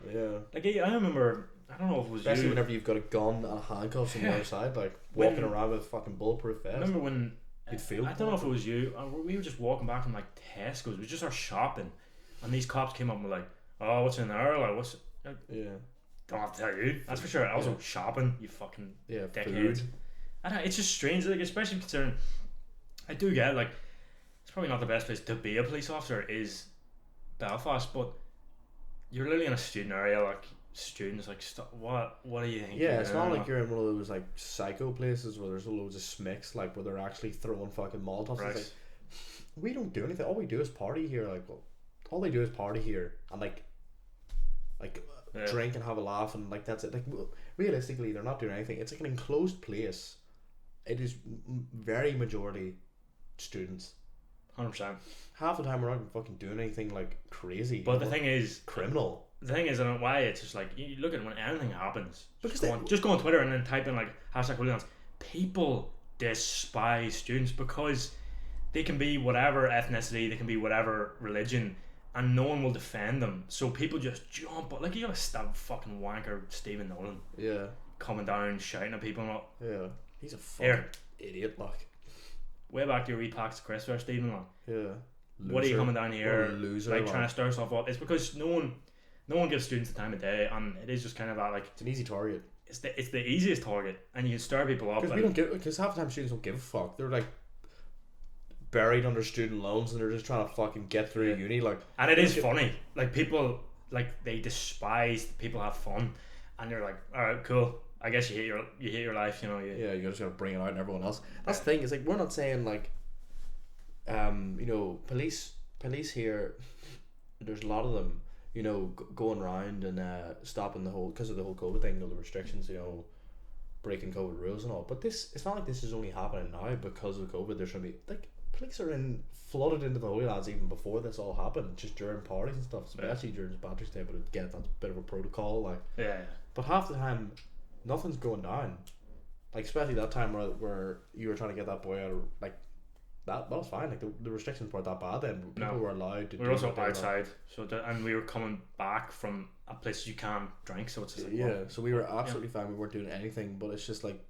like I remember, I don't know if it was especially you, whenever you've got a gun and handcuffs on the other side, like walking around with a fucking bulletproof vest. Remember when you'd feel? I don't know if it was you. We were just walking back from like Tesco's. It was just our shopping, and these cops came up and were like, "Oh, what's in there? Like, what's?" Like, don't have to tell you. That's for sure. I was shopping. You fucking dickheads. It's just strange, like, especially considering I do get, like, it's probably not the best place to be a police officer is Belfast, but you're literally in a student area, like, students, like, what do you think? Yeah, it's not like you're in one of those like psycho places where there's loads of smicks, like, where they're actually throwing fucking Molotovs. Right. It's like, we don't do anything. All we do is party here. Like, well, all they do is party here, and like like Yeah. drink and have a laugh and like that's it. Like realistically, they're not doing anything. It's like an enclosed place. It is very majority students. 100%. Half the time we're not even fucking doing anything like crazy. But the thing is, criminal. The thing is, I don't know why it's just like you look at when anything happens. Because just go on Twitter and then type in like #hooligans. People despise students because they can be whatever ethnicity, they can be whatever religion, and no one will defend them. So people just jump. Like you gotta stop fucking wanker Stephen Nolan. Yeah. Coming down shouting at people and all. Yeah. He's a fucking idiot. Like. Way back to your wee packs of crisps there, Stephen. Like. Yeah. Loser. What are you coming down here loser, like trying to stir stuff up? It's because no one gives students the time of day, and it is just kind of that like it's an easy target. It's the easiest target, and you can stir people up. Because half the time students don't give a fuck. They're like buried under student loans, and they're just trying to fucking get through uni. Like, and it is funny. Like people they despise people have fun, and you're like, all right, cool. I guess you hate your life, you know. You just gotta bring it out on everyone else. That's the thing. It's like we're not saying like, police here. There's a lot of them, going around and stopping the whole because of the whole COVID thing, the restrictions, breaking COVID rules and all. But it's not like this is only happening now because of COVID. There's gonna be like police are flooded into the Holy Lands even before this all happened, just during parties and stuff, especially during St. Patrick's Day. But again, that's a bit of a protocol, like. Yeah. But half the time, nothing's going down. Like especially that time where you were trying to get that boy out of like. That was fine. Like the restrictions weren't that bad then. People were allowed to. We were also outside, and we were coming back from a place you can't drink, so it's just like, so we were absolutely fine. We weren't doing anything, but it's just like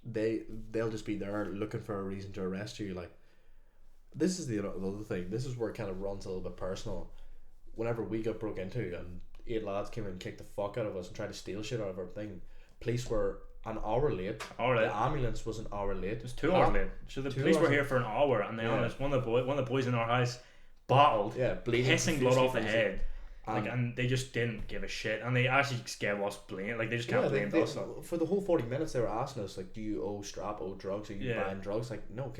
they'll just be there looking for a reason to arrest you. Like this is the other thing. This is where it kind of runs a little bit personal. Whenever we got broke into and 8 lads came in and kicked the fuck out of us and tried to steal shit out of our thing, police were an hour late. The ambulance was an hour late. It was 2 hours late. So the police were here for an hour, and they honest one of the boys in our house bottled, bleeding, pissing blood off the head, and they just didn't give a shit, and they actually gave us blame. Like they just can't blame us. For the whole 40 minutes, they were asking us like, "Do you owe drugs? Are you buying drugs?" Like, no.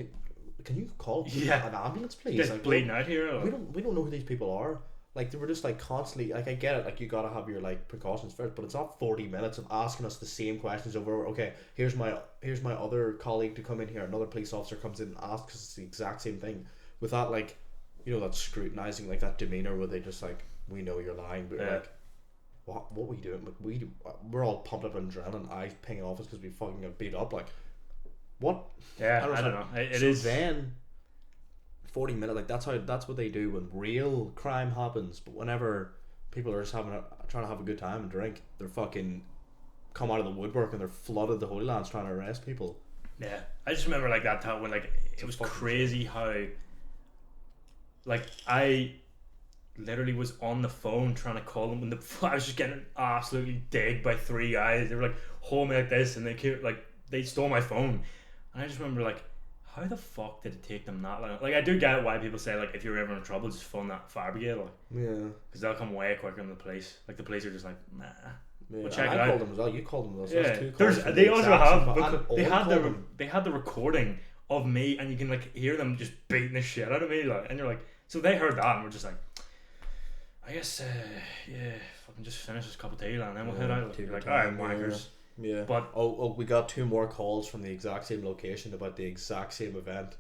Can you call an ambulance, please? Just like, bleeding out here. We don't know who these people are. Like they were just like constantly like I get it, like you gotta have your like precautions first, but it's not 40 minutes of asking us the same questions over. Okay, here's my other colleague to come in here. Another police officer comes in and asks us the exact same thing, with that like, that scrutinizing, like that demeanor where they just like, we know you're lying, but like, what we doing? Like we're all pumped up and adrenaline, eyes pinging off us because we fucking got beat up. Like, what? Yeah, I don't know. It is then. 40 minutes, like that's what they do when real crime happens. But whenever people are just trying to have a good time and drink, they're fucking come out of the woodwork and they're flooded the Holy Lands trying to arrest people. Yeah, I just remember like that time when like it was crazy how like I literally was on the phone trying to call them when I was just getting absolutely digged by 3 guys. They were like holding me like this, and they stole my phone, and I just remember like, how the fuck did it take them that long? Like, I do get why people say, like, if you're ever in trouble, just phone that fire brigade, like. Yeah. Because they'll come way quicker than the police. Like, the police are just like, nah. Yeah. We'll check it I out. called them as well. You called them as well. Yeah. They also have, they had the recording of me, and you can, like, hear them just beating the shit out of me, like, and you're like, so they heard that, and we're just like, I guess, fucking just finish this cup of tea, and then we'll head out. You're like, alright, wankers. Yeah. But we got 2 more calls from the exact same location about the exact same event.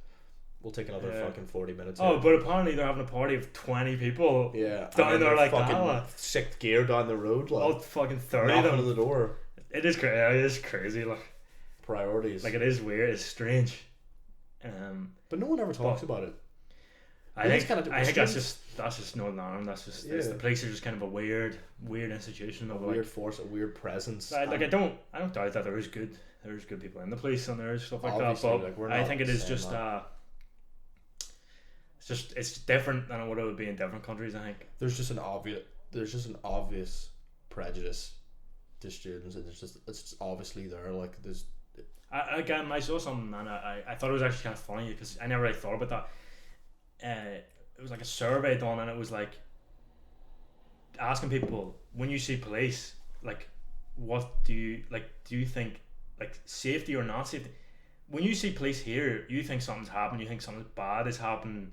We'll take another fucking 40 minutes. Oh, but apparently they're having a party of 20 people. Yeah. Down there like fucking sick gear down the road. Like, all fucking 30 knocking of them. on the door. It is crazy. It is crazy. Like priorities. Like it is weird. It's strange. But no one ever talks about it. I think that's just Northern Ireland. That's just the police are just kind of a weird institution. A weird force, a weird presence. I don't doubt that there is good people in the police and there is stuff like that. But I think it is just it's different than what it would be in different countries. I think there's just an obvious prejudice to students, and it's just obviously there. Like there's. I saw something and I thought it was actually kind of funny because I never really thought about that. It was like a survey done, and it was like asking people, when you see police, like what do you think, like safety or not safety? When you see police here, you think something's happened, you think something bad is happening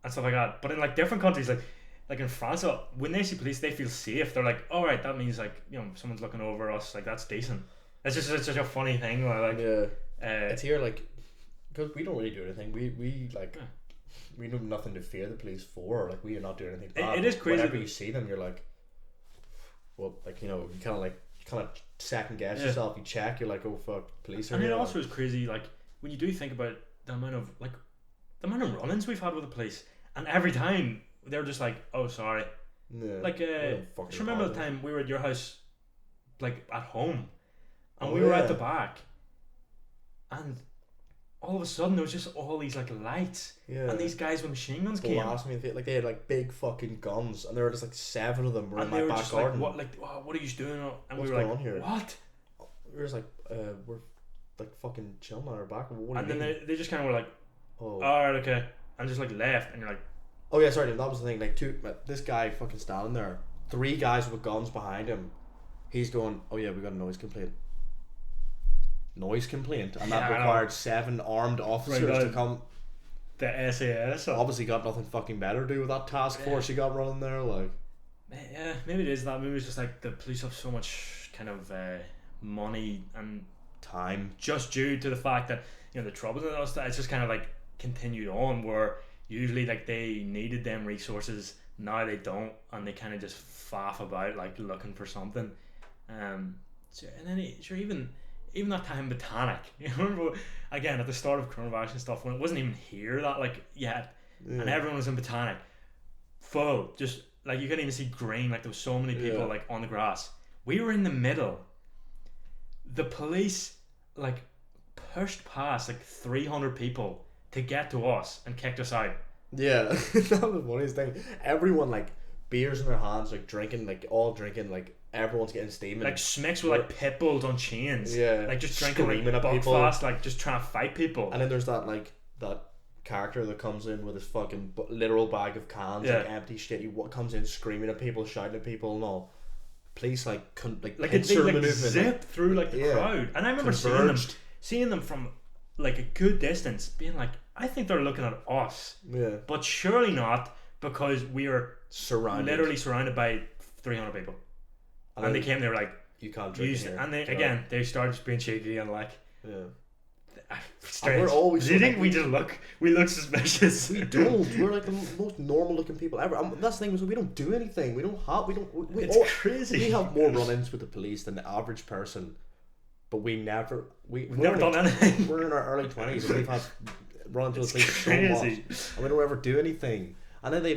and stuff like that. But in like different countries, like like in France, when they see police, they feel safe. They're like, all right, that means like someone's looking over us. Like that's decent. It's just it's such a funny thing. Like Yeah. It's here like because we don't really do anything. We like we know nothing to fear the police for. Like we are not doing anything bad. It is crazy. Whenever you see them, you're like, well, like you kind of second guess yourself. You check. You're like, oh fuck, police are here. And it here. also is crazy. Like when you do think about the amount of run-ins we've had with the police, and every time they're just like, oh sorry. Yeah. Like just remember the time we were at your house, like at home, and we were at the back, and all of a sudden there was just all these like lights, and these guys with machine guns came. Like they had like big fucking guns, and there were just like 7 of them were in my back just garden. Like, what are you doing? And What's we were going like, on here? what? We were just like, we're like fucking chilling on our back. And then they just kind of were like, oh, alright, okay, and just like left, and you're like, oh yeah, sorry, that was the thing. Like this guy fucking standing there, 3 guys with guns behind him. He's going, oh yeah, we got a noise complaint, and that required 7 armed officers to come. The SAS obviously got nothing fucking better to do with that task force he got running there. Like, yeah, maybe it is that. Maybe it's just like the police have so much kind of money and time, just due to the fact that the trouble and us. It's just kind of like continued on where usually like they needed them resources, now they don't, and they kind of just faff about like looking for something. So, and then even that time Botanic, you remember again at the start of coronavirus and stuff when it wasn't even here that like yet, and everyone was in Botanic full, just like you couldn't even see green, like there was so many people like on the grass. We were in the middle. The police like pushed past like 300 people to get to us and kicked us out. Yeah, that was the funniest thing. Everyone like beers in their hands, like drinking, like all drinking, like everyone's getting steaming. Like smicks with like pit bulls on chains. Yeah, like just drinking like at people fast, like just trying to fight people. And then there's that character that comes in with his fucking literal bag of cans, like empty shit. What comes in screaming at people, shouting at people, and all. Police like pincer movement, zip through like the crowd. And I remember seeing them from like a good distance, being like, I think they're looking at us. Yeah. But surely not, because we are literally surrounded by 300 people. And they came, they were like, you can't drink here. And they started just being shaky and like, strange. We're always. Do you think we look suspicious? We don't. We're like the most normal looking people ever. That's the thing, is we don't do anything. It's crazy. We have more run-ins with the police than the average person, but we've never done anything. We're in our early 20s and we've had run-ins with the police so much, and we don't ever do anything. And then they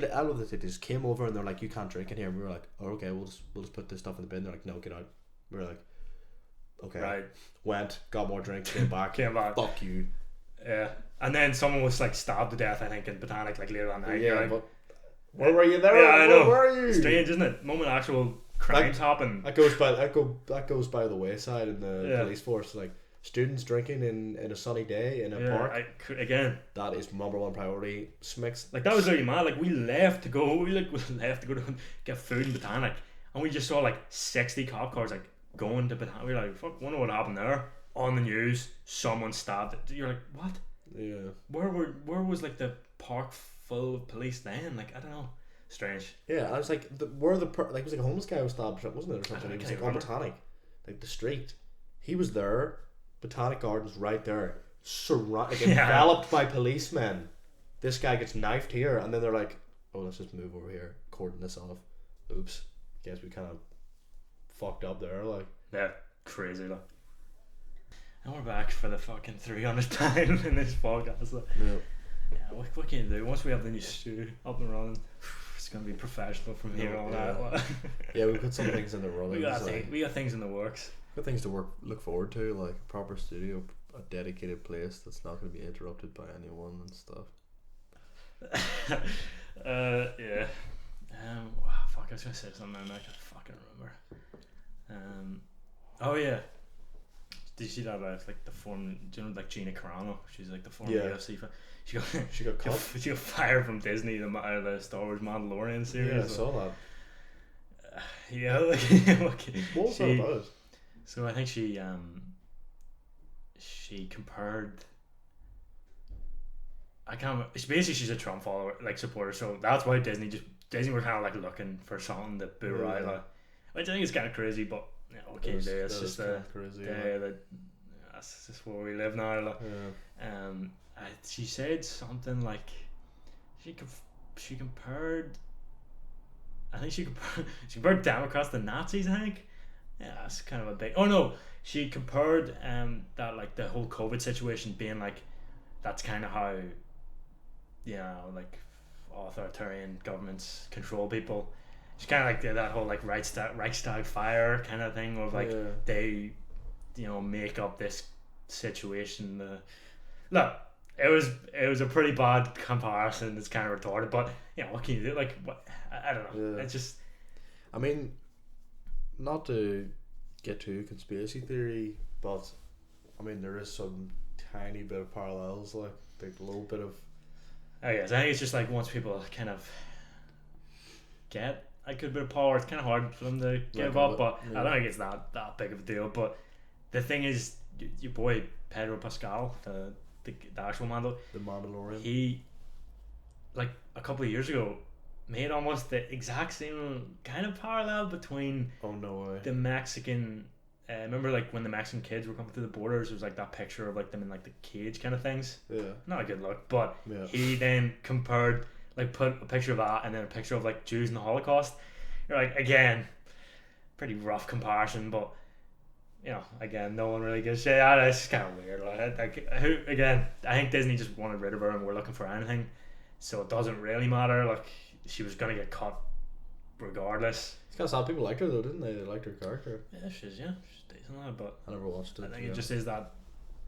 just came over and they're like, you can't drink in here. And we were like, oh okay, we'll just put this stuff in the bin. They're like, no, get out. We were like, okay. Right. Went, got more drinks, came back. Fuck you. Yeah. And then someone was like stabbed to death, I think, in Botanic like later that night. Yeah, like, but where were you there? Yeah, I know. Where were you? Strange, isn't it? Moment actual crimes happen. That goes by the wayside in the police force. Like students drinking in a sunny day in a park. Again, that is number one priority. Smicks. Like that was really mad. Like we left to go to get food in Botanic, and we just saw like 60 cop cars like going to Botanic. We were like, fuck, wonder what happened there. On the news, someone stabbed it. You're like, what? Yeah. Where was like the park full of police then? Like I don't know. Strange. Yeah, I was like, it was like a homeless guy who was stabbed, wasn't it, or something? He was like on Botanic, like the street. He was there. Botanic Gardens right there, enveloped by policemen. This guy gets knifed here, and then they're like, "Oh, let's just move over here, cordon this off." Oops, guess we kind of fucked up there, like. Yeah, crazy, like. And we're back for the fucking 300th time in this podcast. Like. Yeah, what can you do? Once we have the new studio up and running, it's gonna be professional from here on out. Yeah, we put some things in the running. We got things in the works. Got things to look forward to, like a proper studio, a dedicated place that's not going to be interrupted by anyone and stuff. Yeah. Fuck, I was gonna say something and I can't fucking remember. Oh yeah. Did you see that about like the form? Do you know like Gina Carano? She's like the former UFC fan. She got cut. She got fired from Disney, the Star Wars Mandalorian series. Yeah, I saw that. Yeah, like what was that about? So I think she compared. I can't. Basically, she's a Trump follower, like supporter. So that's why Disney just Disney were kind of like looking for something to boot Yeah. right, like, which I think is kind of crazy, but you know, what can you do? It's just crazy. that's just where we live now. Like, she said something like she compared. I think she compared Democrats to Nazis. I think. Yeah, that's kind of a big. Oh no, she compared that like the whole COVID situation being like that's kind of how, you know, like authoritarian governments control people. It's kind of like that whole like Reichstag fire kind of thing of like they, you know, make up this situation. Look, it was a pretty bad comparison. It's kind of retarded, but you know, what can you do? Like, what, I don't know. Yeah. It's just. I mean, not to get too conspiracy theory, but I mean there is some tiny bit of parallels, like a little bit of. Oh yes, I think it's just like once people kind of get a good bit of power, it's kind of hard for them to give up. But I don't think it's that big of a deal. But the thing is, your boy Pedro Pascal, the actual Mando, the Mandalorian, he, like a couple of years ago, made almost the exact same kind of parallel between the Mexican. Remember, like when the Mexican kids were coming through the borders, it was like that picture of like them in like the cage kind of things. Yeah, not a good look. But he then compared, like, put a picture of that and then a picture of like Jews in the Holocaust. You're like, again, pretty rough comparison, but you know, again, no one really gives a shit. It's kind of weird. Like, who again? I think Disney just wanted rid of her and we're looking for anything, so it doesn't really matter. Like, she was gonna get cut regardless. It's kind of sad. People liked her though, didn't they? They liked her character. Yeah, she's decent, but I never watched it. I think it just is that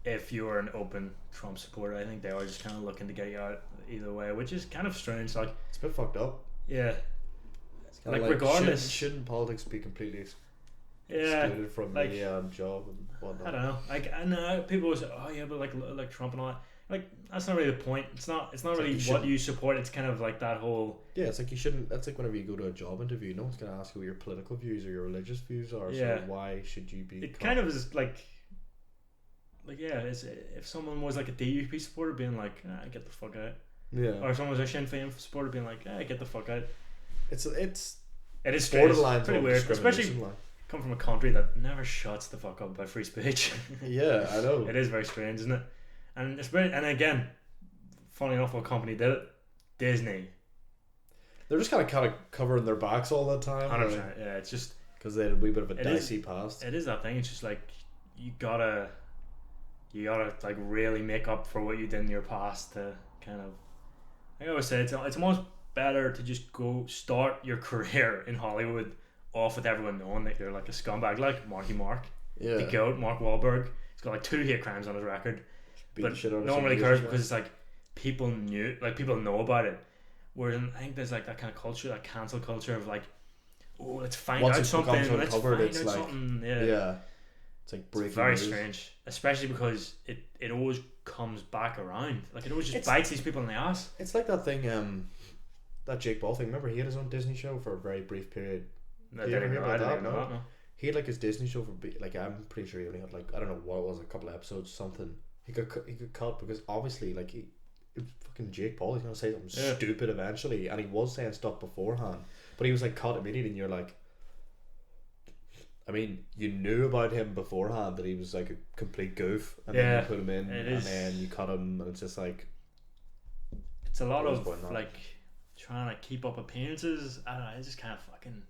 if you're an open Trump supporter, I think they are just kind of looking to get you out either way, which is kind of strange. Like, it's a bit fucked up. Yeah. It's like regardless, shouldn't politics be completely excluded from like, the job and whatnot? I don't know. Like, I know people will say, "Oh yeah, but like Trump and all that." Like, that's not really the point. It's not really what you support. It's kind of like that whole. Yeah, it's like you shouldn't. That's like whenever you go to a job interview, no one's gonna ask you what your political views or your religious views are. Yeah. So why should you be? It kind of is like yeah, if someone was like a DUP supporter being like, get the fuck out. Yeah. Or someone was a Sinn Féin supporter being like, get the fuck out. It is borderline, pretty weird, especially come from a country that never shuts the fuck up about free speech. Yeah, I know. It is very strange, isn't it? And it's very, and again, funny enough, what company did it? Disney. They're just kind of covering their backs all the time. 100%. Yeah, it's just because they had a wee bit of a dicey past. It is that thing. It's just like you gotta like really make up for what you did in your past to kind of. I always say it's almost better to just go start your career in Hollywood off with everyone knowing that you're like a scumbag, like Marky Mark, the GOAT, Mark Wahlberg. He's got like 2 hate crimes on his record, but no one really cares because it's like people know about it. Whereas I think there's like that kind of culture, that cancel culture of like, oh, let's find out something. Let's find out something. Yeah. It's like breaking It's very strange, especially because it always comes back around. Like, it always just bites these people in the ass. It's like that thing, that Jake Paul thing. Remember, he had his own Disney show for a very brief period. I didn't know that. No. He had like his Disney show for like, I'm pretty sure he only had like, I don't know what it was, a couple of episodes or something. He got cut because obviously like it was fucking Jake Paul. He's gonna say something stupid eventually, and he was saying stuff beforehand, but he was like cut immediately, and you're like, I mean, you knew about him beforehand that he was like a complete goof, and then you put him in, and then you cut him, and it's just like, it's a lot of like trying to keep up appearances. I don't know. It's just kind of fucking.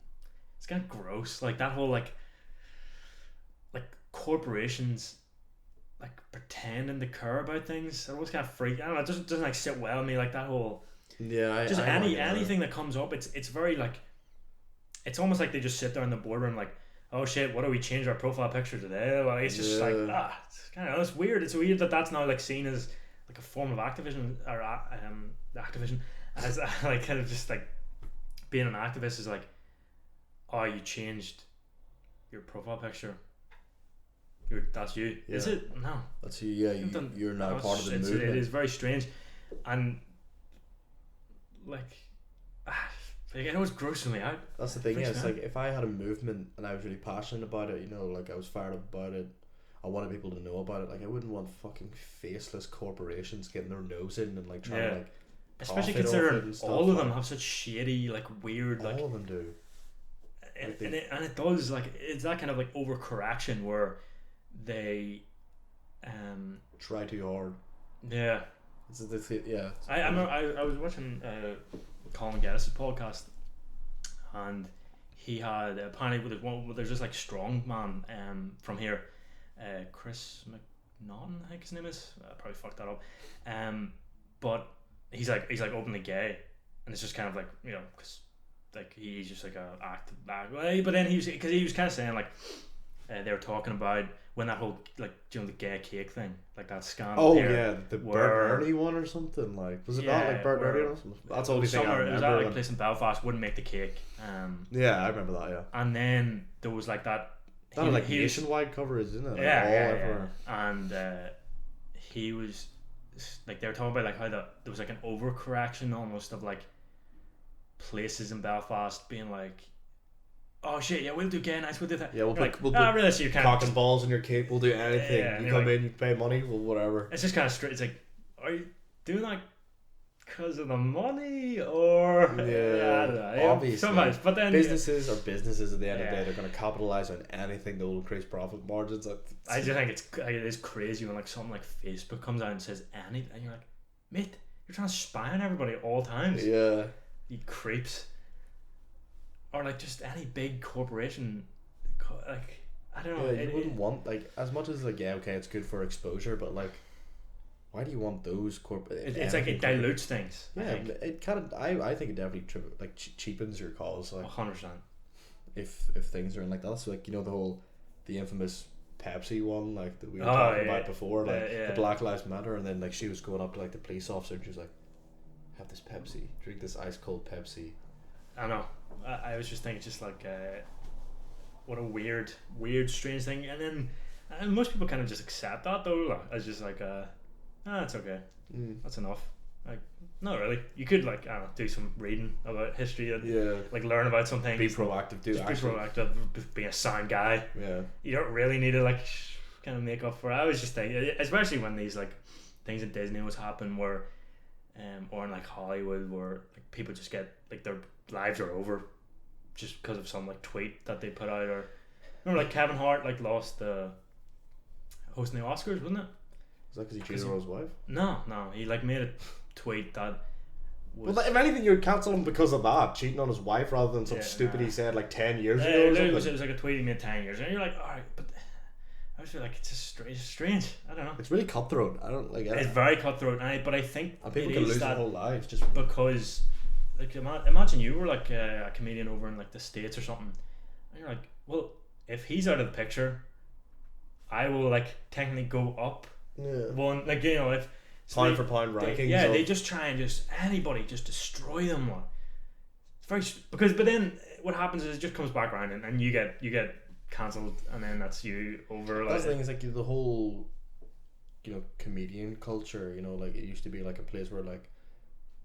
It's kind of gross. Like that whole like corporations like pretending to care about things. It always kind of freak. I don't know. It doesn't like sit well with me. Like that whole. Yeah. Anything that comes up. It's very like. It's almost like they just sit there in the boardroom like, oh shit, what do we change our profile picture today? Like, it's just like it's kind of, it's weird. It's weird that that's now like seen as like a form of activism or activism as like kind of just like being an activist is like, oh, you changed your profile picture. That's you. Yeah. Is it? No. That's you. Yeah, you're now part of the movement. It is very strange, and like. It always grosses me out. That's the thing, it's like if I had a movement and I was really passionate about it, you know, like I was fired up about it, I wanted people to know about it. Like, I wouldn't want fucking faceless corporations getting their nose in and like trying to like especially profit off it considering and stuff, all of them like, have such shady, like weird, like, all of them do. and it does, like, it's that kind of like overcorrection where they, Try too hard. yeah. Yeah. I remember I was watching Colin Geddes' podcast, and he had apparently there's just like strong man from here, Chris McNaughton, I think his name is. I probably fucked that up, but he's like openly gay, and it's just kind of like, you know, because like he's just like a act, but then he was kind of saying like they were talking about when that whole, like, you know, the gay cake thing, like that scandal. Oh here, yeah, the Bert Ernie one or something, like, was it not like Bert Ernie or something? That's the only thing I It was at remember. like a place in Belfast, wouldn't make the cake. Yeah, I remember that. Yeah, And then there was like that. that like nationwide coverage, isn't it? Like, Yeah, all yeah, everywhere. yeah. And he was like, they were talking about like how there was like an overcorrection almost of like places in Belfast being like, oh shit, yeah, we'll do gay nights, we'll do that. Yeah, we'll You're put, like, we'll I put realize you kind cock of and balls in your cake. We'll do anything. Yeah, You you're come like, in, you pay money, well, whatever. it's just kind of straight. It's like, are you doing that because of the money, or Yeah, I don't know. obviously. Sometimes, but then Businesses are businesses at the end of the Yeah. day. They're going to capitalize on anything that will increase profit margins. I just think it is crazy when like something like Facebook comes out and says anything, and you're like, mate, you're trying to spy on everybody at all times. Yeah. You creeps. Or like just any big corporation, like, I don't know. Yeah, you wouldn't want, like, as much as, like, yeah, okay, it's good for exposure, but like, why do you want those corporate? It's like it dilutes things. Yeah, it kind of. I think it definitely cheapens your cause. Like, 100%. if things are in like that, so like, you know, the infamous Pepsi one, like, that we were Oh, talking yeah. about before, like Yeah. the Black Lives Matter, and then like she was going up to like the police officer and she was like, have this Pepsi, drink this ice cold Pepsi. I know. I was just thinking, just like, what a weird, strange thing. And then most people kind of just accept that though, like, as just like, it's okay. That's enough. Like, not really. You could, like, I don't know, do some reading about history and Yeah, like learn about some things. be proactive, do Just be actually. proactive. Be a sound guy. Yeah, You don't really need to like kind of make up for it. I was just thinking, especially when these like things in Disney was happening where, or in like Hollywood where like people just get like their lives are over just because of some like tweet that they put out. Or remember like Kevin Hart like lost the hosting the Oscars, wasn't it? is that because he cheated on his wife? No, he like made a tweet that was. Well, if anything, you'd cancel him because of that, cheating on his wife, rather than some Yeah, stupid nah. he said like 10 years ago or it something. was like a tweet he made 10 years ago, and you're like, alright, but I just feel like it's just strange. I don't know. It's really cutthroat. I don't like it. It's very cutthroat, but I think And people it can is lose their that whole lives just because, like, imagine you were like a comedian over in like the States or something, and you're like, well, if he's out of the picture, I will like technically go up one, like, you know, if pound for pound rankings. they just try and just anybody just destroy them. Like, it's very but then what happens is it just comes back around and you get cancelled, and then that's you over. That's Like, the thing, is like the whole, comedian culture. Like it used to be like a place where like,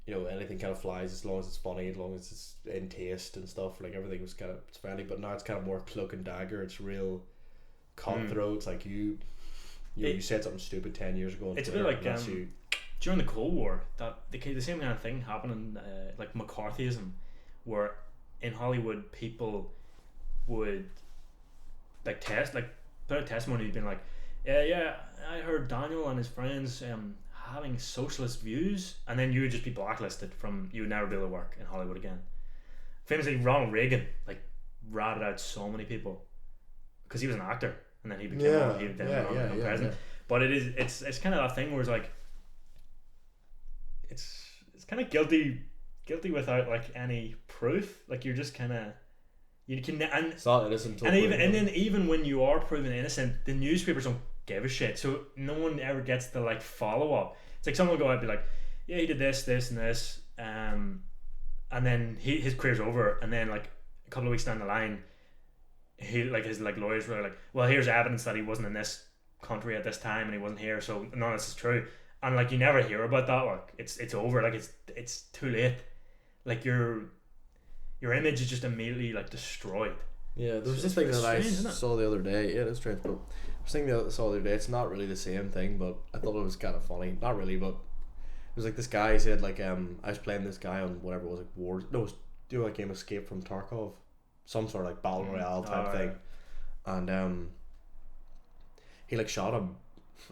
anything kind of flies as long as it's funny, as long as it's in taste and stuff. Like everything was kind of friendly, but now it's kind of more cloak and dagger. It's real cutthroat. It's like you said something stupid 10 years ago. It's a bit like during the Cold War, that the same kind of thing happened in like McCarthyism, where in Hollywood people would like put out testimony being like, yeah, I heard Daniel and his friends having socialist views, and then you would just be blacklisted you would never be able to work in Hollywood again. Famously, Ronald Reagan like ratted out so many people because he was an actor, and then he became president. But it's kind of that thing where it's like it's kind of guilty without like any proof. Like you're just kind of you can and it's not innocent. And then even when you are proven innocent, the newspapers don't give a shit. So no one ever gets the like follow up. It's like someone will go out and be like, yeah, he did this, and this, and then his career's over, and then like a couple of weeks down the line, his lawyers were like, well, here's evidence that he wasn't in this country at this time and he wasn't here, so none of this is true. And like you never hear about that. Like it's over. Like it's too late. Like your image is just immediately like destroyed. Yeah, there was this thing that I strange, saw the other day. Yeah, it's strange, but I was thinking that I saw the other day. It's not really the same thing, but I thought it was kind of funny. Not really, but it was like this guy. He said like I was playing this guy on whatever it was, like Wars. No, it was like game Escape from Tarkov, some sort of like battle royale type thing, and he like shot him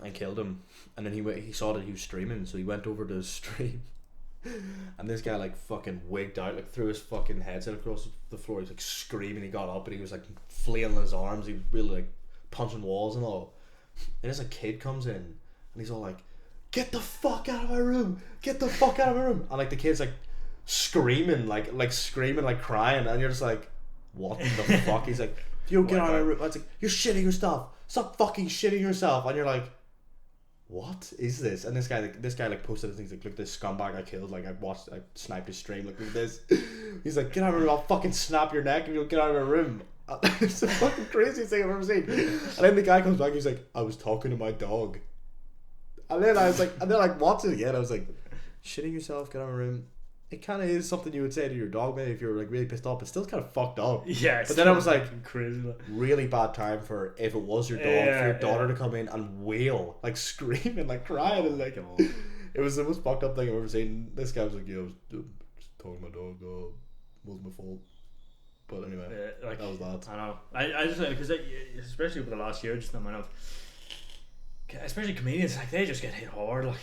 and killed him, and then he saw that he was streaming, so he went over to his stream. And this guy like fucking wigged out, like threw his fucking headset across the floor. He's like screaming. He got up and he was like flailing his arms. He was really like punching walls and all. And as a kid comes in and he's all like, "Get the fuck out of my room! Get the fuck out of my room!" And like the kid's like screaming, like screaming, like crying, and you're just like, "What the fuck?" He's like, "Yo, get out of my room!" It's like, "You're shitting yourself. Stop fucking shitting yourself!" And you're like, what is this? And this guy like posted things like, "Look at this scumbag I killed, like I sniped his stream, look at this." He's like, "Get out of my room, I'll fucking snap your neck if you'll get out of my room." It's the fucking craziest thing I've ever seen. And then the guy comes back, he's like, "I was talking to my dog." And then I was like, and then like watch it again, I was like, shitting yourself, get out of my room. It kind of is something you would say to your dog, maybe if you were like really pissed off, but still kind of fucked up. Yeah, but then I was like, crazy. Really bad time for if it was your dog, for your daughter to come in and wail, like screaming, like crying, and like it was the most fucked up thing I've ever seen. This guy was like, "Yeah, I was just talking to my dog. Wasn't my fault." But anyway, like, that was that. I know. I just because especially over the last year, just the amount of, especially comedians, like they just get hit hard, like.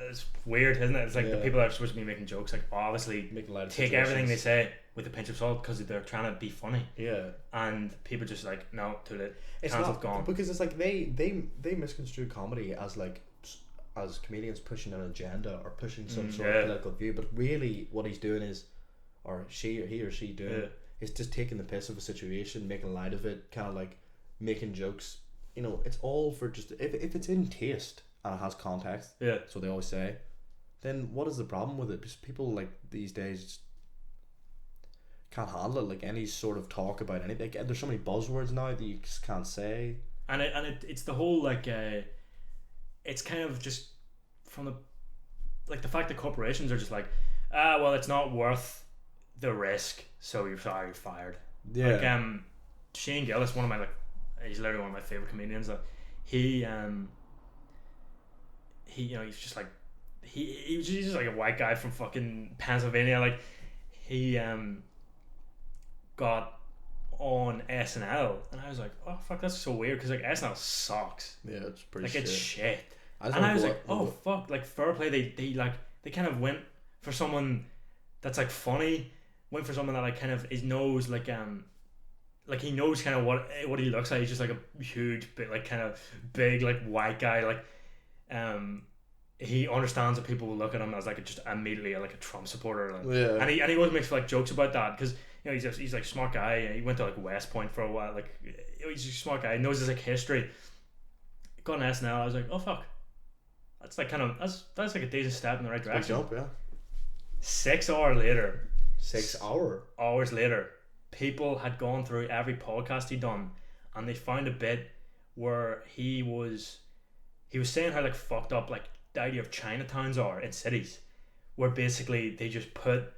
It's weird, isn't it? It's like the people that are supposed to be making jokes, like obviously take everything they say with a pinch of salt because they're trying to be funny. Yeah. And people just like, no, too late. It's not gone, because it's like they misconstrue comedy as like as comedians pushing an agenda or pushing some sort of political view, but really what he's doing is, or he or she doing is just taking the piss of a situation, making light of it, kind of like making jokes. You know, it's all for just if it's in taste. And it has context. Yeah. So they always say. Then what is the problem with it? Because people like these days just can't handle it. Like any sort of talk about anything. Like, there's so many buzzwords now that you just can't say. And it's the whole like it's kind of just from the fact that corporations are just like, well, it's not worth the risk, so you're fired. Yeah. Like Shane Gillis, one of my he's literally one of my favorite comedians. He you know, he's just like he's just like a white guy from fucking Pennsylvania. Like he got on SNL and I was like, oh fuck, that's so weird, because like SNL sucks. Yeah, it's pretty like shit. It's shit. And I was like, oh fuck, like fair play. They kind of went for someone that's like funny, went for someone that like kind of knows like he knows kind of what he looks like. He's just like a huge bit like kind of big like white guy, like he understands that people will look at him as like just immediately like a Trump supporter, like, and he always makes like jokes about that, because you know he's like a smart guy. He went to like West Point for a while, like he's a smart guy. He knows his like history. Got an SNL. I was like, oh fuck, that's like kind of that's like a decent step in the right direction. Jump, yeah. 6 hours later, 6 hours later, people had gone through every podcast he'd done, and they found a bit where he was saying how like fucked up like the idea of Chinatowns are in cities, where basically they just put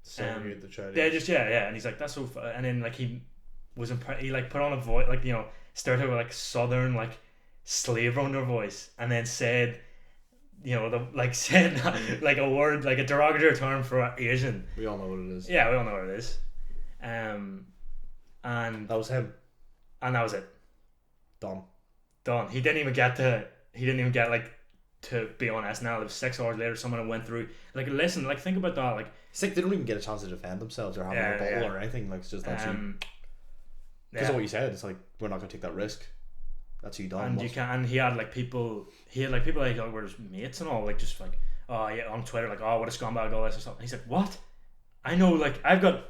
segregate the Chinese. They just and he's like, that's so and then like he like put on a voice, like, you know, started with like southern like slave owner voice, and then said, you know, said like a word, like a derogatory term for Asian. We all know what it is. Yeah, we all know what it is. And that was him. And that was it. Done. He didn't even get like to be on SNL. It was 6 hours later. Someone went through, like, listen, like, think about that. Like, it's like they don't even get a chance to defend themselves or have a ball or anything. Like, it's just that's you. Because of what you said, it's like, we're not gonna take that risk. That's you done. And you can. And he had like people like were his mates and all, like, just like, oh yeah, on Twitter, like, oh, what a scumbag, all this or something. And he's like, what? I know, like, I've got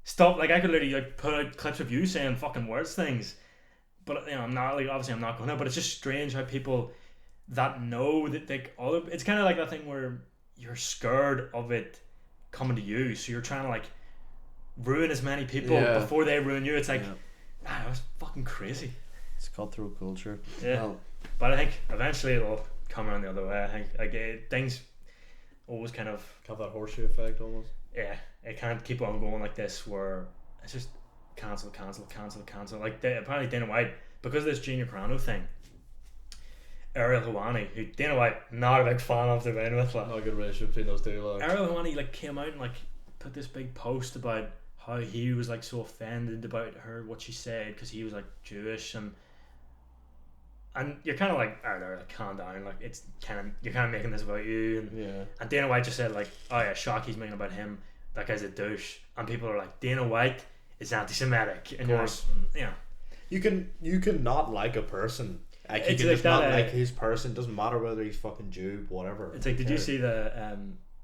stuff, like, I could literally like put out clips of you saying fucking worse things, but you know, I'm not, like, obviously I'm not gonna. But it's just strange how people that know that it's kind of like that thing where you're scared of it coming to you, so you're trying to like ruin as many people before they ruin you. It's like, that was fucking crazy. It's cutthroat culture. Yeah, well, but I think eventually it'll come around the other way. I think like things always kind of have that horseshoe effect almost. Yeah, it can't keep on going like this, where it's just cancel. Like apparently Dana White, because of this Gina Carano thing, Ariel Helwani, who Dana White not a big fan of to begin with. Like. Not a good relationship between those two. Like. Ariel Helwani like came out and like put this big post about how he was like so offended about her what she said because he was like Jewish and you're kind of like, alright, like calm down, like it's kind of you're kind of making this about you, and Dana White just said like, oh yeah, shock, he's making about him, that guy's a douche, and people are like, Dana White is anti-Semitic, and you're like, yeah, you can not like a person, like you it's can like just that, not like his person, doesn't matter whether he's fucking Jew, whatever. It's like, did you see the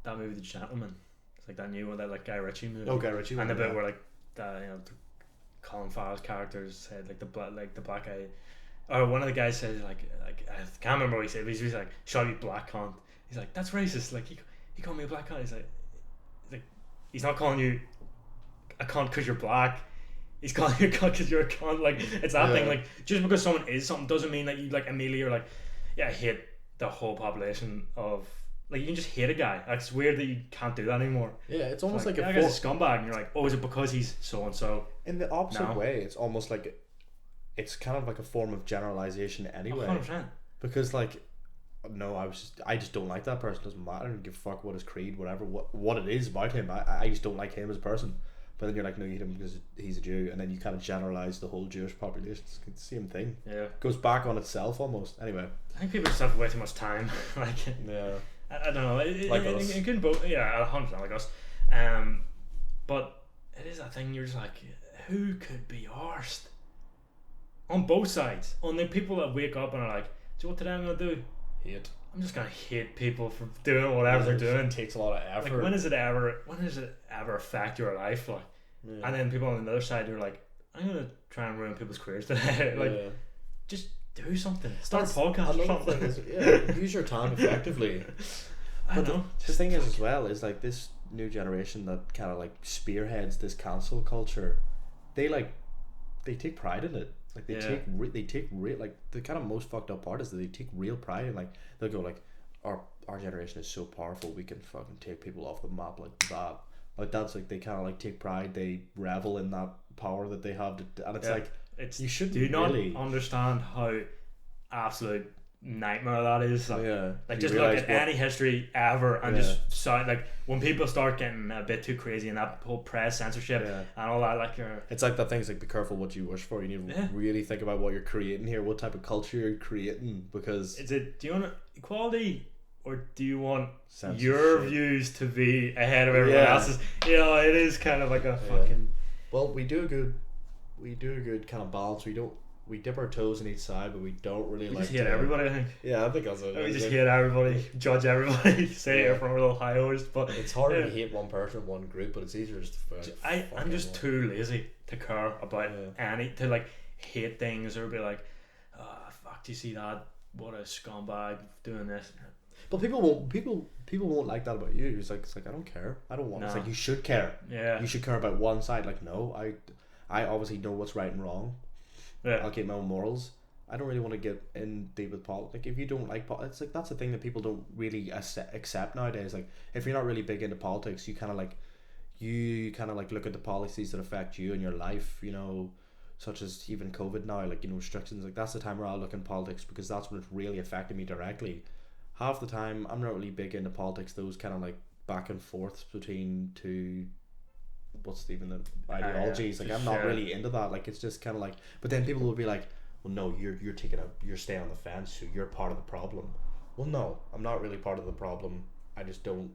that movie The Gentleman? It's like that new one, that like Guy Ritchie movie. Oh, Guy Ritchie, and the bit where like the, you know, the Colin Farrell's characters said like the black guy, or one of the guys said like I can't remember what he said, but he's like, "Shall you black cunt?" He's like, "That's racist." Like he called me a black cunt. He's like he's not calling you a cunt because you're black. He's calling you a cunt because you're a cunt. Like it's that thing. Like just because someone is something doesn't mean that you like immediately are like, yeah, I hate the whole population of. Like you can just hate a guy. Like, it's weird that you can't do that anymore. Yeah, it's almost like a guy's a scumbag, and you're like, oh, is it because he's so and so? In the opposite way, it's almost like it's kind of like a form of generalization anyway. 100%. Because like, no, I just don't like that person. Doesn't matter. I don't give a fuck what his creed, whatever, what it is about him. I just don't like him as a person. But then you're like, no, you hate him because he's a Jew, and then you kind of generalize the whole Jewish population. It's the same thing. Yeah, goes back on itself almost. Anyway, I think people just have way too much time. Like, yeah. I don't know. Us. It can both. Yeah, 100% like us. But it is that thing. You're just like, who could be arsed? On both sides. On the people that wake up and are like, do you know what today I'm gonna do? Hate. I'm just gonna hate people for doing whatever they're doing. It takes a lot of effort. Like when does it ever affect your life? Like, and then people on the other side who are like, I'm gonna try and ruin people's careers today. Like, just do something. Start a podcast or something. Is, use your time effectively. I don't know. The thing is as well is like this new generation that kind of like spearheads this cancel culture. They take pride in it. Like they take real like the kind of most fucked up part is that they take real pride in, like they'll go like, our generation is so powerful, we can fucking take people off the map like that. Like that's like they kind of like take pride. They revel in that power that they have, and it's like. You shouldn't. Do you not really understand how absolute nightmare that is? Like just look at any history ever and just sound like when people start getting a bit too crazy and that whole press censorship and all that, like it's like that thing's like, be careful what you wish for. You need to really think about what you're creating here, what type of culture you're creating, because do you want equality or do you want your views to be ahead of everyone else's? You know, it is kind of like a fucking. Well, we do a good kind of balance. We dip our toes in each side, but we don't really we like just hate everybody, I think. Yeah, I think that's it. We just hate everybody, judge everybody, say it from a little high horse, but it's harder to hate one person, one group, but it's easier just to I'm just too lazy to care about to like hate things or be like, oh fuck, do you see that? What a scumbag doing this. But people won't like that about you. It's like I don't care. I don't want. No. It's like you should care. Yeah. You should care about one side. Like no, I obviously know what's right and wrong. Yeah. I'll keep my own morals. I don't really want to get in deep with politics. Like if you don't like politics, like that's the thing that people don't really accept nowadays. Like if you're not really big into politics, you kind of like look at the policies that affect you in your life. You know, such as even COVID now. Like, you know, restrictions. Like that's the time where I look in politics because that's when it's really affected me directly. Half the time, I'm not really big into politics. Those kind of like back and forths between two. What's even the ideologies? Like I'm not really into that. Like it's just kind of like. But then people will be like, "Well, no, you're staying on the fence, so you're part of the problem." Well, no, I'm not really part of the problem. I just don't.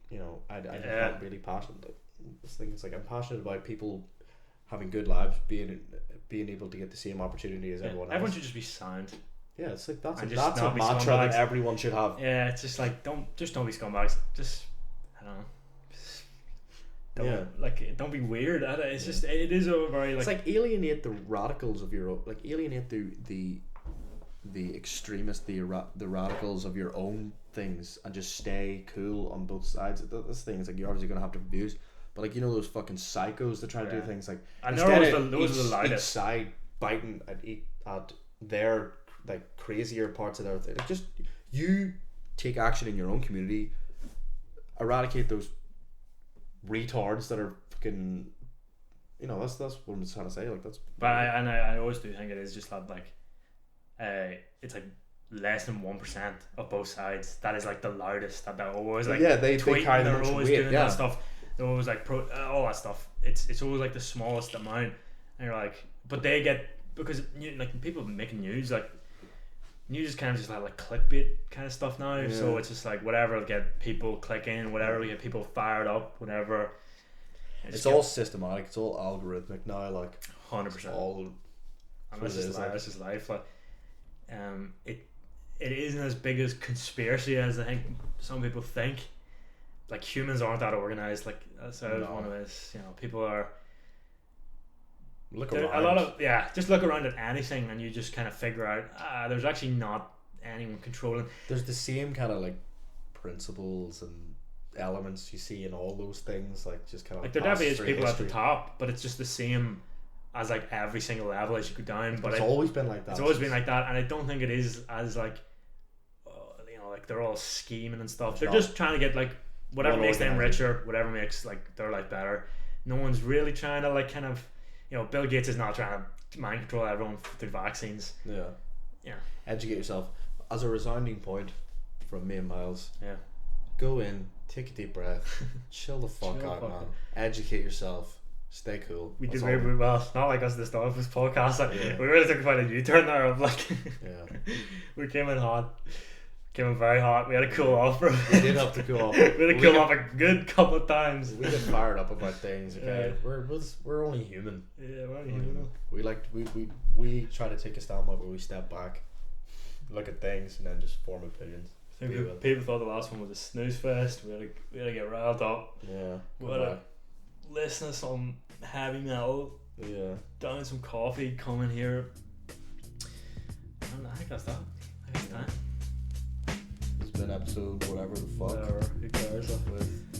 You know, I'm not really passionate. This thing is like I'm passionate about people having good lives, being able to get the same opportunity as everyone else. Everyone should just be sound. Yeah, it's like that's a mantra that everyone should have. Yeah, it's just like don't be scumbags. Just I don't know. Don't be weird at it. It's just it is a very like. It's like alienate the radicals of your own. Like alienate the extremists, the radicals of your own things, and just stay cool on both sides. This thing is like you're obviously gonna have different views, but like you know those fucking psychos that try to do things like. I know those are the loudest. Each side biting at their like crazier parts of their thing. Like just you take action in your own community, eradicate those retards that are fucking, you know, that's what I'm trying to say. Like that's. But I always do think it is just that like, it's like less than 1% of both sides. That is like the loudest. That they're always like they tweeting. carry the They're most always weight, doing that stuff. They're always like all that stuff. It's always like the smallest amount, and you're like, but they get because like people making news like. News is kind of just like clickbait kind of stuff now, so it's just like whatever will get people clicking, whatever will get people fired up, whatever. It's all systematic. It's all algorithmic now. Like 100%. All. And this is life. This is life. Like, it isn't as big as conspiracy as I think some people think. Like humans aren't that organized. Like that's one of his. People are. Look around. A lot of just look around at anything and you just kind of figure out there's actually not anyone controlling. There's the same kind of like principles and elements you see in all those things, like just kind of like there definitely is people at the top, but it's just the same as like every single level as you go down. But it's always been like that. It's always been like that, and I don't think it is as like like they're all scheming and stuff. They're just trying to get like whatever makes them richer, whatever makes like their life better. No one's really trying to like kind of. Bill Gates is not trying to mind control everyone through vaccines. Yeah. Educate yourself. As a resounding point from me and Myles. Yeah. Go in, take a deep breath, chill the fuck out, man. Educate yourself. Stay cool. We did very well. Not like us this stuff. This podcast. We really took quite a U-turn there of like. We came in hot. Came in very hot. We had to cool off, bro. We did have to cool off. We had to cool off a good couple of times. We get fired up about things. Okay, we're only human. Yeah, we're only human. We try to take a standpoint where we step back, look at things, and then just form opinions. I think people thought the last one was a snooze fest. We had to get riled up. Yeah. We had to listen to some heavy metal. Yeah. Down some coffee. Come in here. I think that's that. I think it's time. It's been episode whatever the fuck. Whatever. Who cares? With